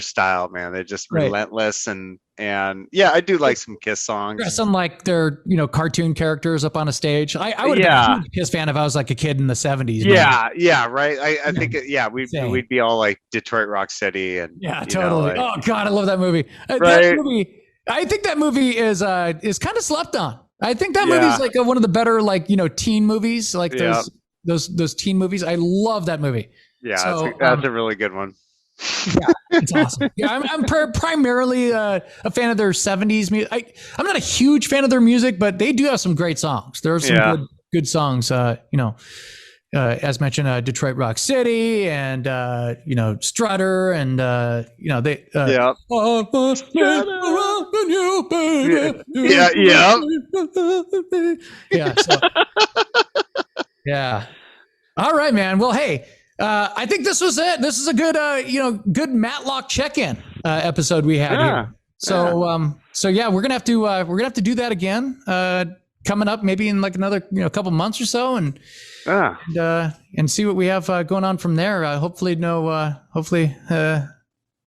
style, man. They're just relentless and yeah, I do like some Kiss songs. Dressing like they're cartoon characters up on a stage. I would have been a huge Kiss fan if I was like a kid in the 70s. Yeah, right. I think we'd be all like Detroit Rock City and totally. Oh God, I love that movie. That movie. I think that movie is kind of slept on. I think that movie's like one of the better teen movies, like those teen movies. I love that movie. Yeah, so, that's a really good one. Yeah, it's awesome. Yeah, I'm primarily a fan of their 70s music. I'm not a huge fan of their music, but they do have some great songs. There are some good songs. As mentioned, Detroit Rock City and Strutter and they All right, man. Well, hey, I think this was it. This is a good good Matlock check-in episode we had here. So we're gonna have to do that again coming up maybe in like another couple months or so, and see what we have going on from there. Hopefully no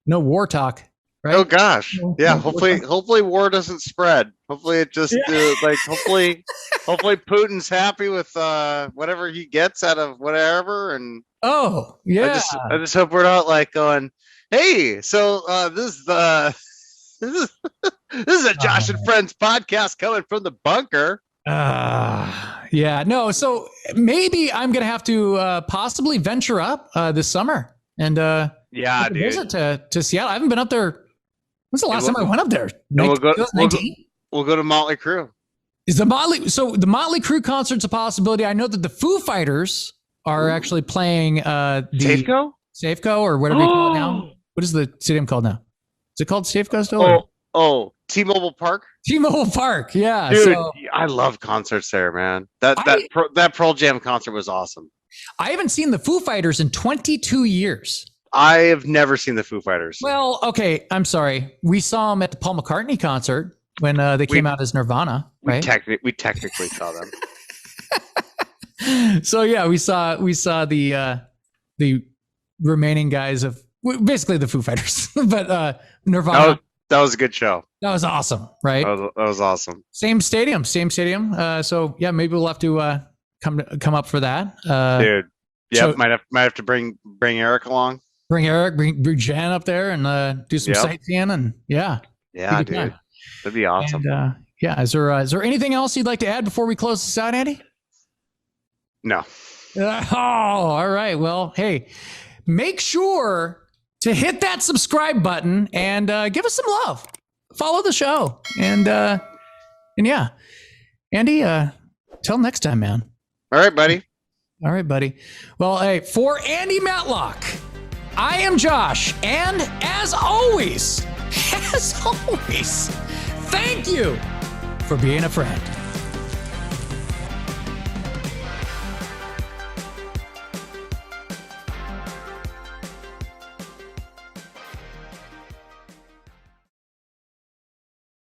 war talk. Right? Oh gosh, yeah. Hopefully war doesn't spread. Hopefully it just hopefully Putin's happy with whatever he gets out of whatever. And I just hope we're not like going, hey, so this is a Josh and Friends podcast coming from the bunker. So maybe I'm gonna have to possibly venture up this summer and visit to Seattle. I haven't been up there. When's the last time I went up there? We'll go to Motley Crue. The Motley Crue concert's a possibility. I know that the Foo Fighters are actually playing the Safeco or whatever you call it now. What is the stadium called now? Is it called Safeco still? T-Mobile Park. T-Mobile Park, yeah. Dude, I love concerts there, man. That Pearl Jam concert was awesome. I haven't seen the Foo Fighters in 22 years. I have never seen the Foo Fighters. Well, okay, I'm sorry. We saw them at the Paul McCartney concert when they came out as Nirvana, right? We technically saw them. So yeah, we saw the remaining guys of basically the Foo Fighters, but Nirvana. That was a good show. That was awesome, right? That was awesome. Same stadium. So yeah, maybe we'll have to come up for that, dude. Yeah, so, might have to bring Eric along. Bring Eric, bring Jan up there, and do some sightseeing, and dude, that'd be awesome. And, is there anything else you'd like to add before we close this out, Andy? No. All right. Well, hey, make sure to hit that subscribe button and give us some love. Follow the show, and yeah, Andy. Till next time, man. All right, buddy. Well, hey, for Andy Matlock, I am Josh, and as always, thank you for being a friend.